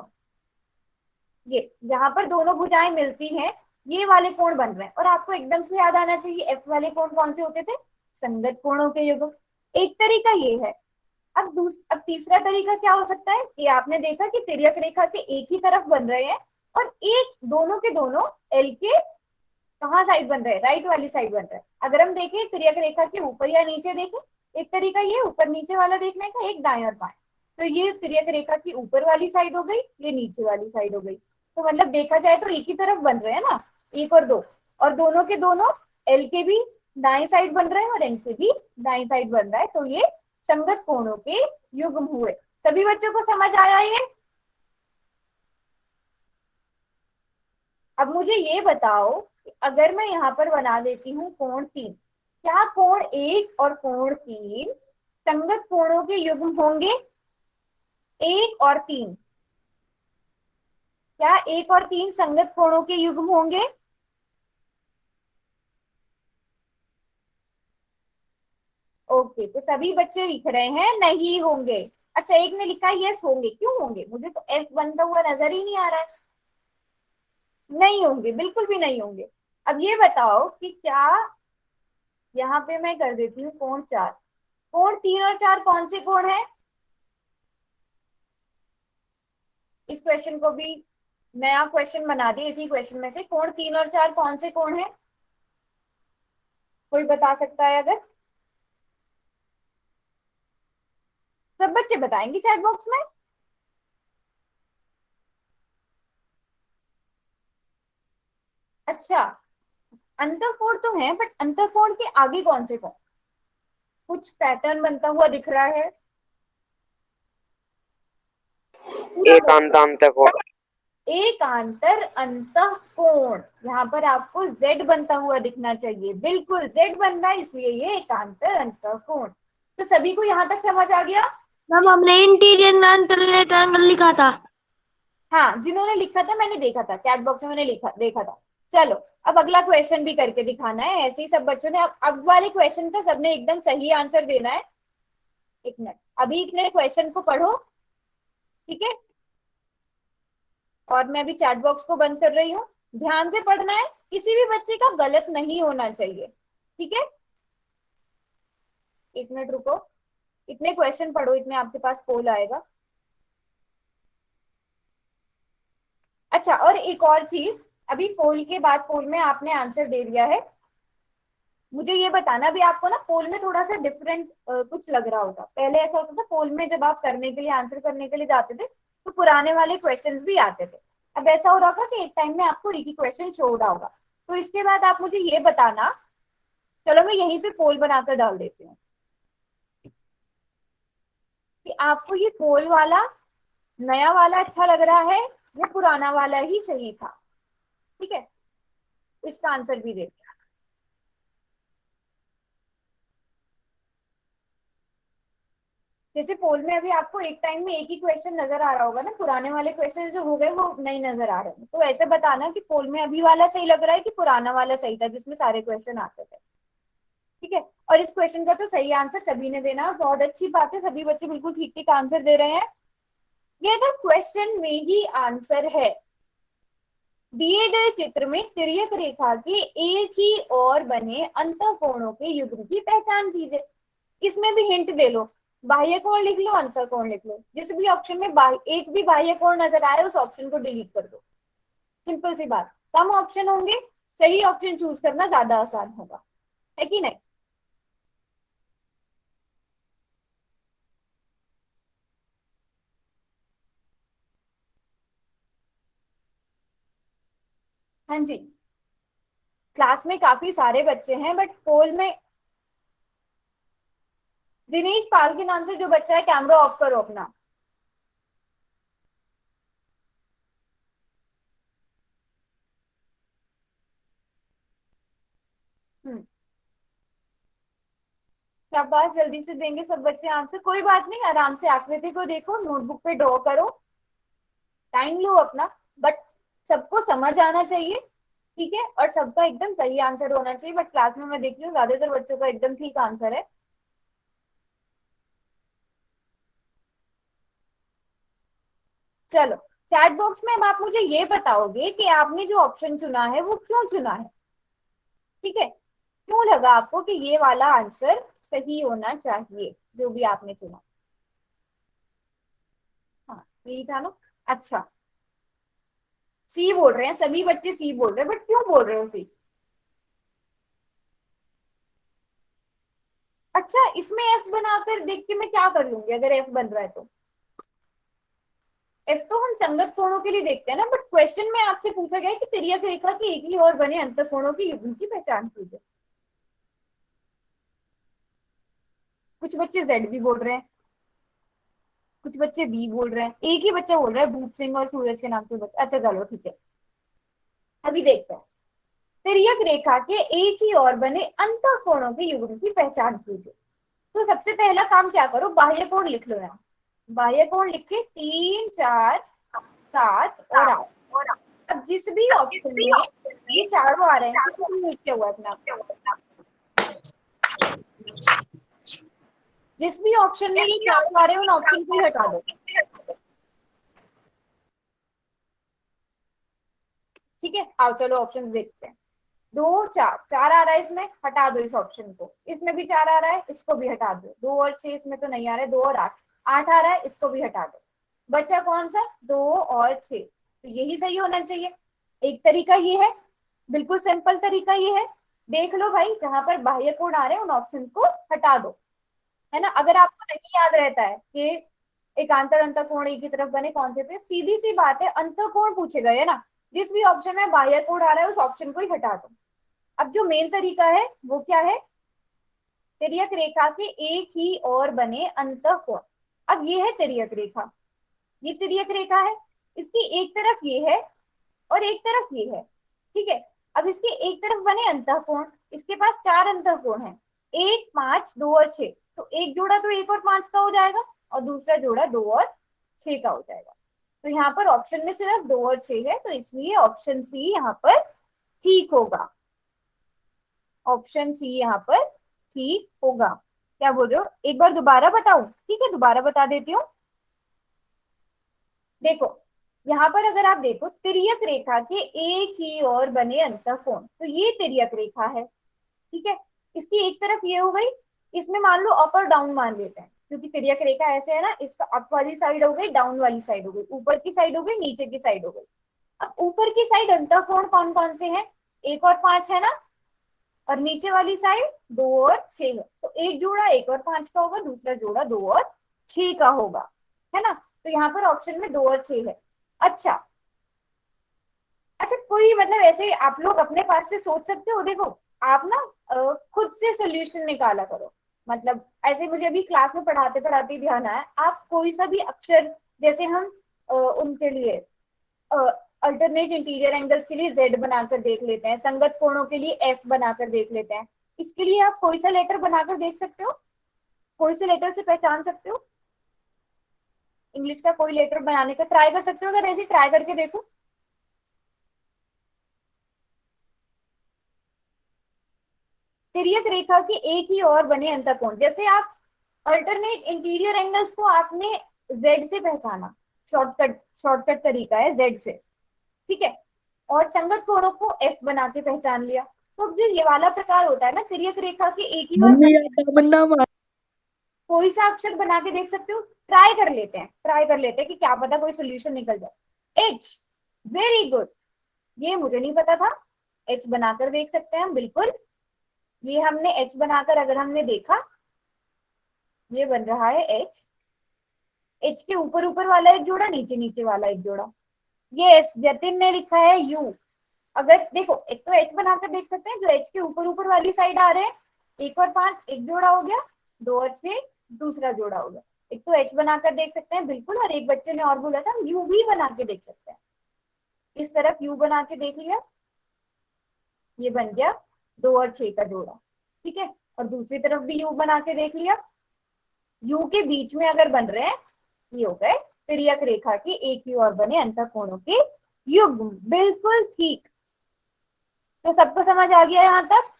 Speaker 1: ये जहां पर दोनों भुजाएं मिलती हैं, ये वाले कोण बन रहे हैं, और आपको एकदम से याद आना चाहिए एफ वाले कोण कौन से होते थे, संगत कोणों के युग्म। एक तरीका ये है। अब तीसरा तरीका क्या हो सकता है कि आपने देखा कि तिर्यक रेखा के एक ही तरफ बन रहे हैं, और एक दोनों के दोनों एल के कहाँ साइड बन रहे हैं, राइट वाली साइड बन रहे हैं। अगर हम देखें तिर्यक रेखा के ऊपर या नीचे देखें, एक तरीका ये ऊपर नीचे वाला देखने का, एक दाएं और बाएं। तो ये तिर्यक रेखा की ऊपर वाली साइड हो गई, ये नीचे वाली साइड हो गई, तो मतलब देखा जाए तो एक ही तरफ बन रहे हैं ना, एक और दो, और दोनों के दोनों एल के भी दाएं साइड बन रहे हैं और एन के भी दाएं साइड बन रहा है, तो ये संगत कोणों के युग्म हुए। सभी बच्चों को समझ आया ये। अब मुझे ये बताओ कि अगर मैं यहाँ पर बना देती हूँ कोण 3, क्या कोण 1 और कोण 3 संगत कोणों के युग्म होंगे? 1 और 3, क्या 1 और 3 संगत कोणों के युग्म होंगे? ओके, तो सभी बच्चे लिख रहे हैं नहीं होंगे। अच्छा, एक ने लिखा यस होंगे, क्यों होंगे? मुझे तो एफ बनता हुआ नजर ही नहीं आ रहा है। नहीं होंगे, बिल्कुल भी नहीं होंगे। अब ये बताओ कि क्या, यहाँ पे मैं कर देती हूँ कोण 4, कोण 3 और 4 कौन से कोण है? इस क्वेश्चन को भी नया क्वेश्चन बना दिए इसी क्वेश्चन में से। कोण 3 और 4 कौन से कोण है? कोई बता सकता है अगर? सब बच्चे बताएंगे चैट बॉक्स में। अच्छा, अंतःकोण तो है, बट अंतःकोण के आगे कौन से कोण? कुछ पैटर्न बनता हुआ दिख रहा है।
Speaker 5: एकांतांत कोण।
Speaker 1: एकांतर अंतःकोण, यहाँ पर आपको Z बनता हुआ दिखना चाहिए। बिल्कुल Z बन रहा है, इसलिए ये एकांतर अंतःकोण। तो सभी को यहाँ तक समझ आ गया?
Speaker 6: मैम हमने इंटीरियर अल्टरनेट एंगल लिखा था।
Speaker 1: हाँ, जिन्होंने लिखा था मैंने देखा था, चैट बॉक्स में मैंने लिखा देखा था। चलो, अब अगला क्वेश्चन भी करके दिखाना है। ऐसे ही सब बच्चों ने अब वाले क्वेश्चन का सबने एकदम सही आंसर देना है। एक मिनट, अभी इतने क्वेश्चन को पढ़ो, ठीक है? और मैं अभी चैट बॉक्स को बंद कर रही हूँ। ध्यान से पढ़ना है, किसी भी बच्चे का गलत नहीं होना चाहिए, ठीक है? एक मिनट रुको, इतने क्वेश्चन पढ़ो, इतने आपके पास पोल आएगा। अच्छा, और एक और चीज, अभी पोल के बाद, पोल में आपने आंसर दे दिया है, मुझे ये बताना भी आपको ना पोल में थोड़ा सा डिफरेंट कुछ लग रहा होगा। पहले ऐसा होता था पोल में जब आप करने के लिए, आंसर करने के लिए जाते थे तो पुराने वाले क्वेश्चंस भी आते थे। अब ऐसा हो रहा होगा कि एक टाइम में आपको एक ही क्वेश्चन शो हो रहा होगा। तो इसके बाद आप मुझे ये बताना, चलो मैं यहीं पे पोल बनाकर डाल देती हूँ कि आपको ये पोल वाला नया वाला अच्छा लग रहा है या पुराना वाला ही सही था। ठीक है, इसका आंसर भी दे। जैसे पोल में अभी आपको एक टाइम में एक ही क्वेश्चन नजर आ रहा होगा ना, पुराने वाले क्वेश्चन जो हो गए वो नहीं नजर आ रहे हैं। तो ऐसे बताना कि पोल में अभी वाला सही लग रहा है कि पुराना वाला सही था जिसमें सारे क्वेश्चन आते थे। ठीक है, और इस क्वेश्चन का तो सही आंसर सभी ने देना। बहुत अच्छी बात है, सभी बच्चे बिल्कुल ठीक ठीक आंसर दे रहे हैं। ये तो क्वेश्चन में ही आंसर है। दिए गए चित्र में तिर्यक रेखा के एक ही और बने अंतःकोणों के युग्म की पहचान कीजिए। इसमें भी हिंट दे लो, बाह्य कोण लिख लो, अंतःकोण लिख लो। जिस भी ऑप्शन में एक भी बाह्य कोण नजर आए उस ऑप्शन को डिलीट कर दो। सिंपल सी बात। कम ऑप्शन होंगे, सही ऑप्शन चूज करना ज्यादा आसान होगा, है कि नहीं? हाँ जी, क्लास में काफी सारे बच्चे हैं, बट पोल में दिनेश पाल के नाम से जो बच्चा है, कैमरा ऑफ करो अपना। हम्म, शाबाश, जल्दी से देंगे सब बच्चे आंसर। कोई बात नहीं, आराम से आकृति को देखो, नोटबुक पे ड्रॉ करो, टाइम लो अपना, बट सबको समझ आना चाहिए, ठीक है? और सबका एकदम सही आंसर होना चाहिए। बट क्लास में मैं देख रही हूँ ज्यादातर बच्चों का एकदम ठीक आंसर है। चलो, चैट बॉक्स में अब आप मुझे ये बताओगे कि आपने जो ऑप्शन चुना है वो क्यों चुना है। ठीक है, क्यों लगा आपको कि ये वाला आंसर सही होना चाहिए जो भी आपने चुना? हाँ, यही था ना। अच्छा, सी बोल रहे हैं सभी बच्चे, सी बोल रहे हैं, बट क्यों बोल रहे हो सी? अच्छा, इसमें एफ बनाकर देख के मैं क्या कर लूंगी अगर एफ बन रहा है तो? एफ तो हम संगत कोणों के लिए देखते हैं ना, बट क्वेश्चन में आपसे पूछा गया है कि तिर्यक रेखा के एक ही और बने अंतःकोणों के युग्म की पहचान कीजिए। कुछ बच्चे जेड भी बोल रहे हैं, कुछ बच्चे बी बोल रहे हैं, एक ही बच्चा बोल रहा है भूप सिंह और सूरज के नाम से बच्चा। अच्छा चलो ठीक है, अभी देखते हैं। तिर्यक रेखा के एक ही ओर बने अंतःकोणों के युग्म की पहचान कीजिए। तो सबसे पहला काम क्या करो, बाह्य कोण लिख लो। यहाँ बाह्य कोण लिख के 3, 4, 7 और 8। अब जिस भी ऑप्शन में ये चारों आ रहे हैं, किसी भी यूज किया हुआ है अपना, जिस भी ऑप्शन में ये चारों आ रहे हैं उन ऑप्शन को ही हटा दो। ठीक है, आओ चलो ऑप्शन देखते हैं। 2, 4, 4 आ रहा है इसमें, हटा दो इस ऑप्शन को। इसमें भी 4 आ रहा है, इसको भी हटा दो। 2 और 6 इसमें तो नहीं आ रहा है। 2 और 8, 8 आ रहा है, इसको भी हटा दो। बचा कौन सा, 2 और 6। तो यही सही होना चाहिए। एक तरीका ये है, बिल्कुल सिंपल तरीका ये है। देख लो भाई, जहां पर बाह्य कोण आ रहे हैं उन ऑप्शन को हटा दो, है ना। अगर आपको नहीं याद रहता है कि एकांतर अंतःकोण एक की तरफ बने कौन से थे, सीधी सी बात है, अंतःकोण पूछे गए है ना, जिस भी ऑप्शन में बाह्य कोण आ रहा है उस ऑप्शन को ही हटा दो। अब जो मेन तरीका है वो क्या है, तिर्यक रेखा के एक ही ओर बने अंतःकोण। अब ये है तिर्यक रेखा, ये तिर्यक रेखा है, इसकी एक तरफ ये है और एक तरफ ये है। ठीक है, अब इसके एक तरफ बने अंतःकोण, इसके पास 4 अंतःकोण है, 1, 5, 2 और 6। तो एक जोड़ा तो 1 और 5 का हो जाएगा और दूसरा जोड़ा 2 और 6 का हो जाएगा। तो यहाँ पर ऑप्शन में सिर्फ 2 और 6 है, तो इसलिए ऑप्शन सी यहाँ पर ठीक होगा। ऑप्शन सी यहाँ पर ठीक होगा। क्या बोल रहे हो, एक बार दोबारा बताऊं? ठीक है, दोबारा बता देती हूँ। देखो यहाँ पर अगर आप देखो, तिर्यक रेखा के एक ही ओर बने अंतःकोण, तो ये तिर्यक रेखा है। ठीक है, इसकी एक तरफ ये हो गई, इसमें मान लो अप और डाउन मान लेते हैं, क्योंकि तिर्यक रेखा ऐसे है ना, इसका अप वाली साइड हो गई, डाउन वाली साइड हो गई, ऊपर की साइड हो गई, नीचे की साइड हो गई। अब ऊपर की साइड अंतःकोण कौन कौन से हैं, 1 और 5 है ना, और नीचे वाली साइड 2 और 6 है। तो एक जोड़ा 1 और 5 का होगा, दूसरा जोड़ा 2 और 6 का होगा, है ना। तो यहाँ पर ऑप्शन में 2 और 6 है। अच्छा अच्छा, कोई मतलब ऐसे आप लोग अपने पास से सोच सकते हो। देखो आप ना खुद से सोल्यूशन निकाला करो। मतलब ऐसे मुझे अभी क्लास में पढ़ाते पढ़ाते ध्यान आया, आप कोई सा भी अक्षर, जैसे हम उनके लिए अल्टरनेट इंटीरियर एंगल्स के लिए जेड बनाकर देख लेते हैं, संगत कोणों के लिए एफ बनाकर देख लेते हैं। इसके लिए आप कोई सा लेटर बनाकर देख सकते हो, कोई से लेटर से पहचान सकते हो। इंग्लिश का कोई लेटर बनाने का ट्राई कर सकते हो, अगर ऐसे ट्राई करके देखो। तिर्यक रेखा के एक ही ओर बने अंतःकोण, जैसे आप अल्टरनेट इंटीरियर एंगल्स को आपने जेड से पहचाना, शॉर्टकट तरीका है जेड से। ठीक है, और संगत कोणों को एफ बना के पहचान लिया। तो अब जो ये वाला प्रकार होता है ना, तिर्यक रेखा के एक ही ओर कोई सा अक्षर बना के देख सकते हो। ट्राई कर लेते हैं, ट्राई कर लेते हैं कि क्या पता कोई सोल्यूशन निकल जाए। एच, वेरी गुड, ये मुझे नहीं पता था। एच बनाकर देख सकते हैं हम, बिल्कुल। ये हमने एच बनाकर अगर हमने देखा, ये बन रहा है एच। एच के ऊपर ऊपर वाला एक जोड़ा, नीचे नीचे वाला एक जोड़ा। यस, जतिन ने लिखा है यू। अगर देखो, एक तो एच बनाकर देख सकते हैं, जो एच के ऊपर ऊपर वाली साइड आ रहे हैं, 1 और 5 एक जोड़ा हो गया, 2 और 6 दूसरा जोड़ा हो गया। एक तो एच बनाकर देख सकते हैं बिल्कुल, और एक बच्चे ने और बोला था यू भी बना के देख सकते हैं। इस तरफ यू बना के देख लिया, ये बन गया 2 और 6 का जोड़ा। ठीक है, और दूसरी तरफ भी यू बना के देख लिया, यू के बीच में अगर बन रहे हैं, ये हो गए तिर्यक रेखा के एक ही ओर बने अंतःकोणों के युग्म। बिल्कुल ठीक। तो सबको समझ आ गया यहाँ तक,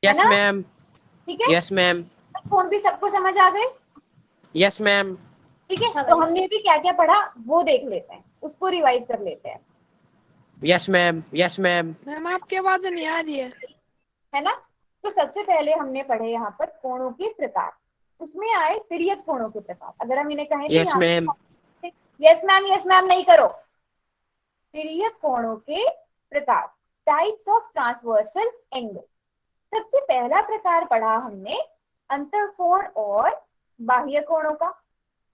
Speaker 1: है
Speaker 4: यस
Speaker 1: ना?
Speaker 4: मैम।
Speaker 1: ठीक है,
Speaker 4: यस मैम।
Speaker 1: फोन भी सबको समझ आ गए।
Speaker 4: Yes ma'am.
Speaker 1: ठीक है, तो हमने भी क्या क्या पढ़ा वो देख लेते हैं, उसको रिवाइज कर लेते हैं,
Speaker 4: yes ma'am. Yes ma'am.
Speaker 6: Ma'am आपकी आवाज नहीं आ रही
Speaker 1: है ना। तो सबसे पहले हमने पढ़े यहाँ पर कोणों के प्रकार, उसमें आए तिर्यक कोणों के प्रकार। अगर हम इन्हें कहें तो
Speaker 4: यस
Speaker 1: यहाँ
Speaker 4: मैम।
Speaker 1: पे यस मैम नहीं करो। तिर्यक कोणों के प्रकार, टाइप्स ऑफ ट्रांसवर्सल एंगल। सबसे पहला प्रकार पढ़ा हमने अंतःकोण और बाह्य कोणों का।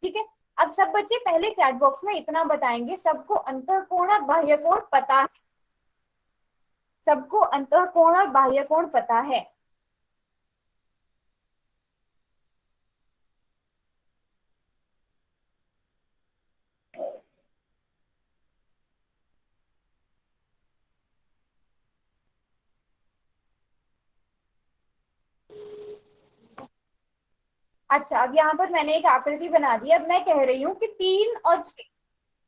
Speaker 1: ठीक है, अब सब बच्चे पहले चैट बॉक्स में इतना बताएंगे, सबको अंतःकोण और बाह्य कोण पता है? सबको अंतःकोण और बाह्य कोण पता है? अच्छा, अब यहाँ पर मैंने एक आकृति बना दी। अब मैं कह रही हूँ कि 3 और 6,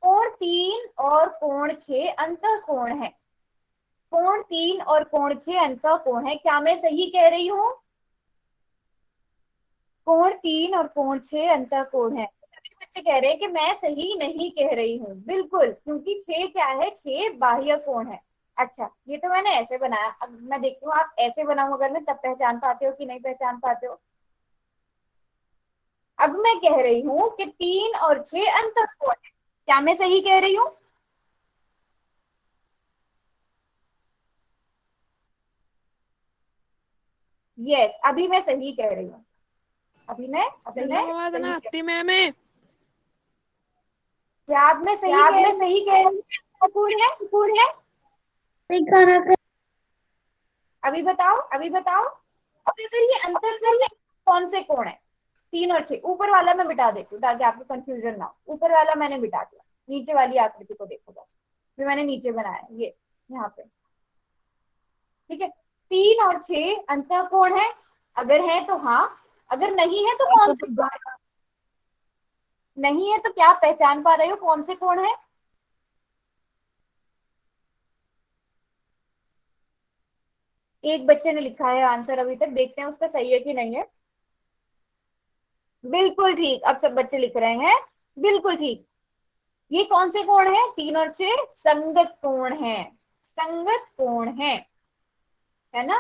Speaker 1: कोण 3 और कोण 6 अंतः कोण है। कोण 3 और कोण 6 अंतः कोण है। क्या मैं सही कह रही हूँ? कोण 3 और कोण 6 अंतः कोण है। सभी बच्चे कह रहे हैं कि मैं सही नहीं कह रही हूँ। बिल्कुल, क्योंकि 6 क्या है? 6 बाह्य कोण है। अच्छा, ये तो मैंने ऐसे बनाया। अब मैं देखती हूँ आप ऐसे बनाऊं अगर मैं, तब पहचान पाते हो कि नहीं पहचान पाते हो। अब मैं कह रही हूँ कि 3 और 6 अंतः कोण है। क्या मैं सही कह रही हूँ? यस, अभी मैं सही कह रही हूँ। अभी मैं सही
Speaker 4: आवाज ना
Speaker 1: कह-
Speaker 4: आती मैम है।
Speaker 1: क्या आप मैं सही कह रही हूँ? कोण है, कोण है। अभी बताओ, अभी बताओ। अब अगर ये अंतर कोण है, कौन से कोण है? 3 और 6। ऊपर वाला मैं मिटा देती हूँ ताकि आपको कंफ्यूजन ना हो। ऊपर वाला मैंने मिटा दिया, नीचे वाली आकृति को देखो बस। जो मैंने नीचे बनाया ये यहाँ पे, ठीक है। 3 और 6 अंतर कोण है। अगर है तो हाँ, अगर नहीं है तो कौन से? नहीं है तो क्या पहचान पा रहे हो कौन से कोण है? एक बच्चे ने लिखा है आंसर अभी तक, देखते हैं उसका सही है कि नहीं है। बिल्कुल ठीक, अब सब बच्चे लिख रहे हैं। बिल्कुल ठीक। ये कौन से कोण है? 3 और 6 संगत कोण है। संगत कोण है ना?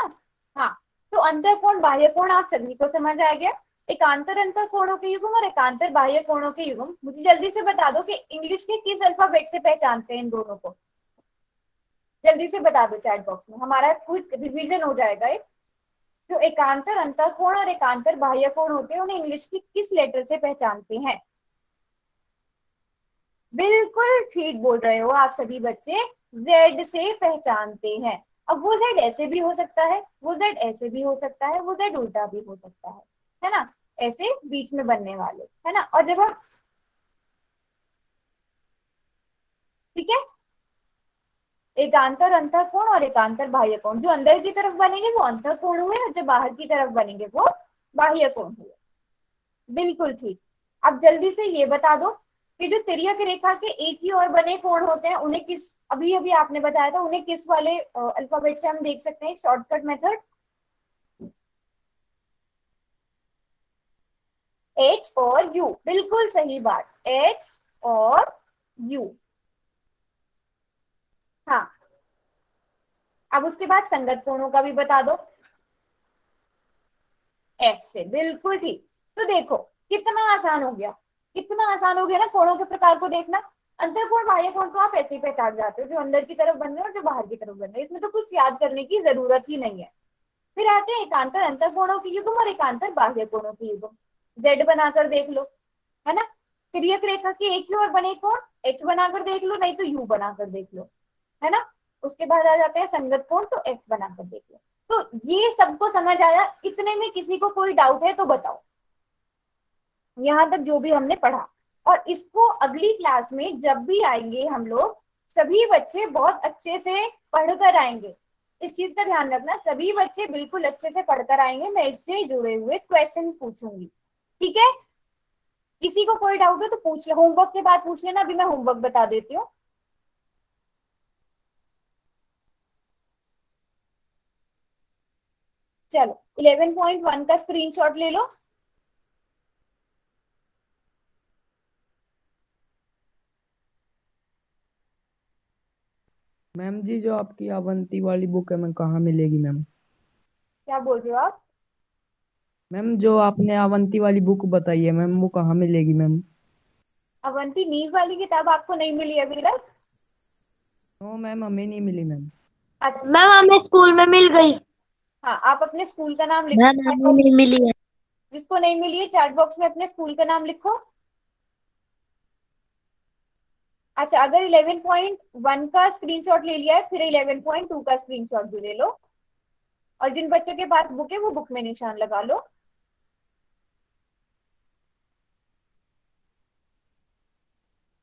Speaker 1: हाँ। तो अंतः कोण बाह्य कोण आप सभी को समझ आ गया। एकांतर अंतः कोणों के युग्म और एकांतर बाह्य कोणों के युग्म मुझे जल्दी से बता दो कि इंग्लिश के किस अल्फाबेट से पहचानते हैं इन दोनों को। जल्दी से बता दो चैट बॉक्स में, हमारा क्विक रिवीजन हो जाएगा। एक जो एकांतर अंतः कोण और एकांतर बाह्य कोण होते हैं उन्हें इंग्लिश की किस लेटर से पहचानते हैं? बिल्कुल ठीक बोल रहे हो आप सभी बच्चे, जेड से पहचानते हैं। अब वो जेड ऐसे भी हो सकता है, वो जेड ऐसे भी हो सकता है, वो जेड उल्टा भी हो सकता है ना? ऐसे बीच में बनने वाले, है ना? और जब हम, ठीक है, एकांतर अंतः कोण और एकांतर बाह्य कोण, जो अंदर की तरफ बनेंगे वो अंतः कोण हुए और जो बाहर की तरफ बनेंगे वो बाह्य कोण हुए। बिल्कुल ठीक। अब जल्दी से ये बता दो कि जो तिर्यक रेखा के एक ही और बने कोण होते हैं उन्हें किस, अभी अभी आपने बताया था, उन्हें किस वाले अल्फाबेट से हम देख सकते हैं? शॉर्टकट मेथड, एच और यू। बिल्कुल सही बात, एच और यू। हाँ, अब उसके बाद संगत कोणों का भी बता दो। एफ से, बिल्कुल ठीक। तो देखो कितना आसान हो गया, कितना आसान हो गया ना कोणों के प्रकार को देखना। अंतःकोण बाह्य कोण तो आप ऐसे ही पहचान जाते हो, जो अंदर की तरफ बन रहे हैं और जो बाहर की तरफ बन रहे हैं, इसमें तो कुछ याद करने की जरूरत ही नहीं है। फिर आते हैं एकांतर अंतःकोणों के युग्म और एकांतर बाह्य कोणों के युग्म। जेड बनाकर देख लो, है ना? तिर्यक रेखा के एक ही और बने कोण, एच बनाकर देख लो, नहीं तो यू बनाकर देख लो, है ना? उसके बाद आ जाते हैं संगत कोण, तो एफ बनाकर देख लो। तो ये सबको समझ आया? इतने में किसी को कोई डाउट है तो बताओ, यहाँ तक जो भी हमने पढ़ा। और इसको अगली क्लास में जब भी आएंगे हम लोग, सभी बच्चे बहुत अच्छे से पढ़कर आएंगे। इस चीज का ध्यान रखना, सभी बच्चे बिल्कुल अच्छे से पढ़कर आएंगे। मैं इससे जुड़े हुए क्वेश्चन पूछूंगी, ठीक है? किसी को कोई डाउट है तो पूछ ले, होमवर्क के बाद पूछ लेना। अभी मैं होमवर्क बता देती हूँ। चलो 11.1 का स्क्रीनशॉट ले लो।
Speaker 5: मैम जी, जो आपकी अवंती वाली बुक है, मैं कहाँ मिलेगी मैम?
Speaker 1: क्या बोल रहे हो आप?
Speaker 5: मैम, जो आपने अवंती वाली बुक बताई है मैम, वो कहाँ मिलेगी मैम?
Speaker 1: अवंती नीव वाली किताब आपको नहीं मिली अभी तक?
Speaker 5: नो मैम, हमें नहीं मिली मैम।
Speaker 1: अच्छा,
Speaker 6: मैम हमें स्कूल में मिल गई।
Speaker 1: हाँ, आप अपने स्कूल का नाम
Speaker 6: मैम हमें
Speaker 1: लिखो।
Speaker 6: नहीं मिली है।
Speaker 1: जिसको नहीं मिली है चैट बॉक्स में अपने स्कूल का नाम लिखो। अच्छा, अगर 11.1 का स्क्रीनशॉट ले लिया है फिर 11.2 का स्क्रीनशॉट भी ले लो। और जिन बच्चों के पास बुक है वो बुक में निशान लगा लो।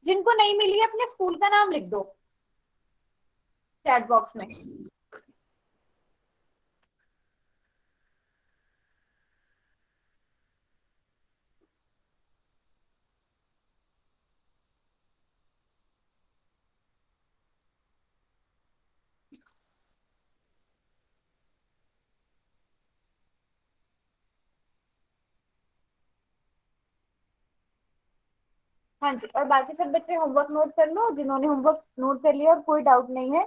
Speaker 1: जिनको नहीं मिली है अपने स्कूल का नाम लिख दो चैट बॉक्स में। हाँ जी, और बाकी सब बच्चे होमवर्क नोट कर लो, जिन्होंने होमवर्क नोट कर लिया और कोई डाउट नहीं है।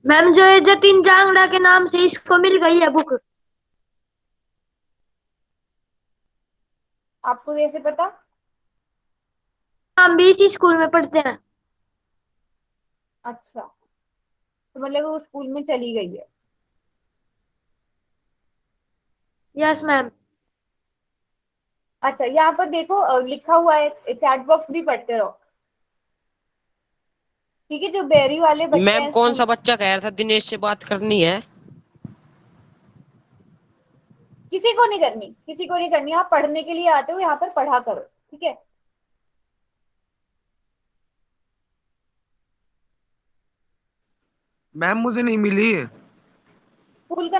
Speaker 6: मैम जो है जतिन जांगड़ा के नाम से इसको मिल गई है बुक।
Speaker 1: आपको कैसे पता?
Speaker 6: हम भी इसी स्कूल में पढ़ते हैं।
Speaker 1: अच्छा, तो मतलब वो स्कूल में चली गई है।
Speaker 6: Yes ma'am.
Speaker 1: अच्छा, यहाँ पर देखो लिखा हुआ है, चैट बॉक्स भी पढ़ते रहो। ठीक है, जो बेरी वाले बच्चे
Speaker 4: मैम
Speaker 1: हैं
Speaker 4: कौन
Speaker 1: स्कूल,
Speaker 4: सा बच्चा कह रहा था दिनेश से बात करनी है?
Speaker 1: किसी को नहीं करनी, किसी को नहीं करनी। आप पढ़ने के लिए आते हो, यहाँ पर पढ़ा करो, ठीक है।
Speaker 7: मैम मुझे नहीं मिली।
Speaker 1: स्कूल का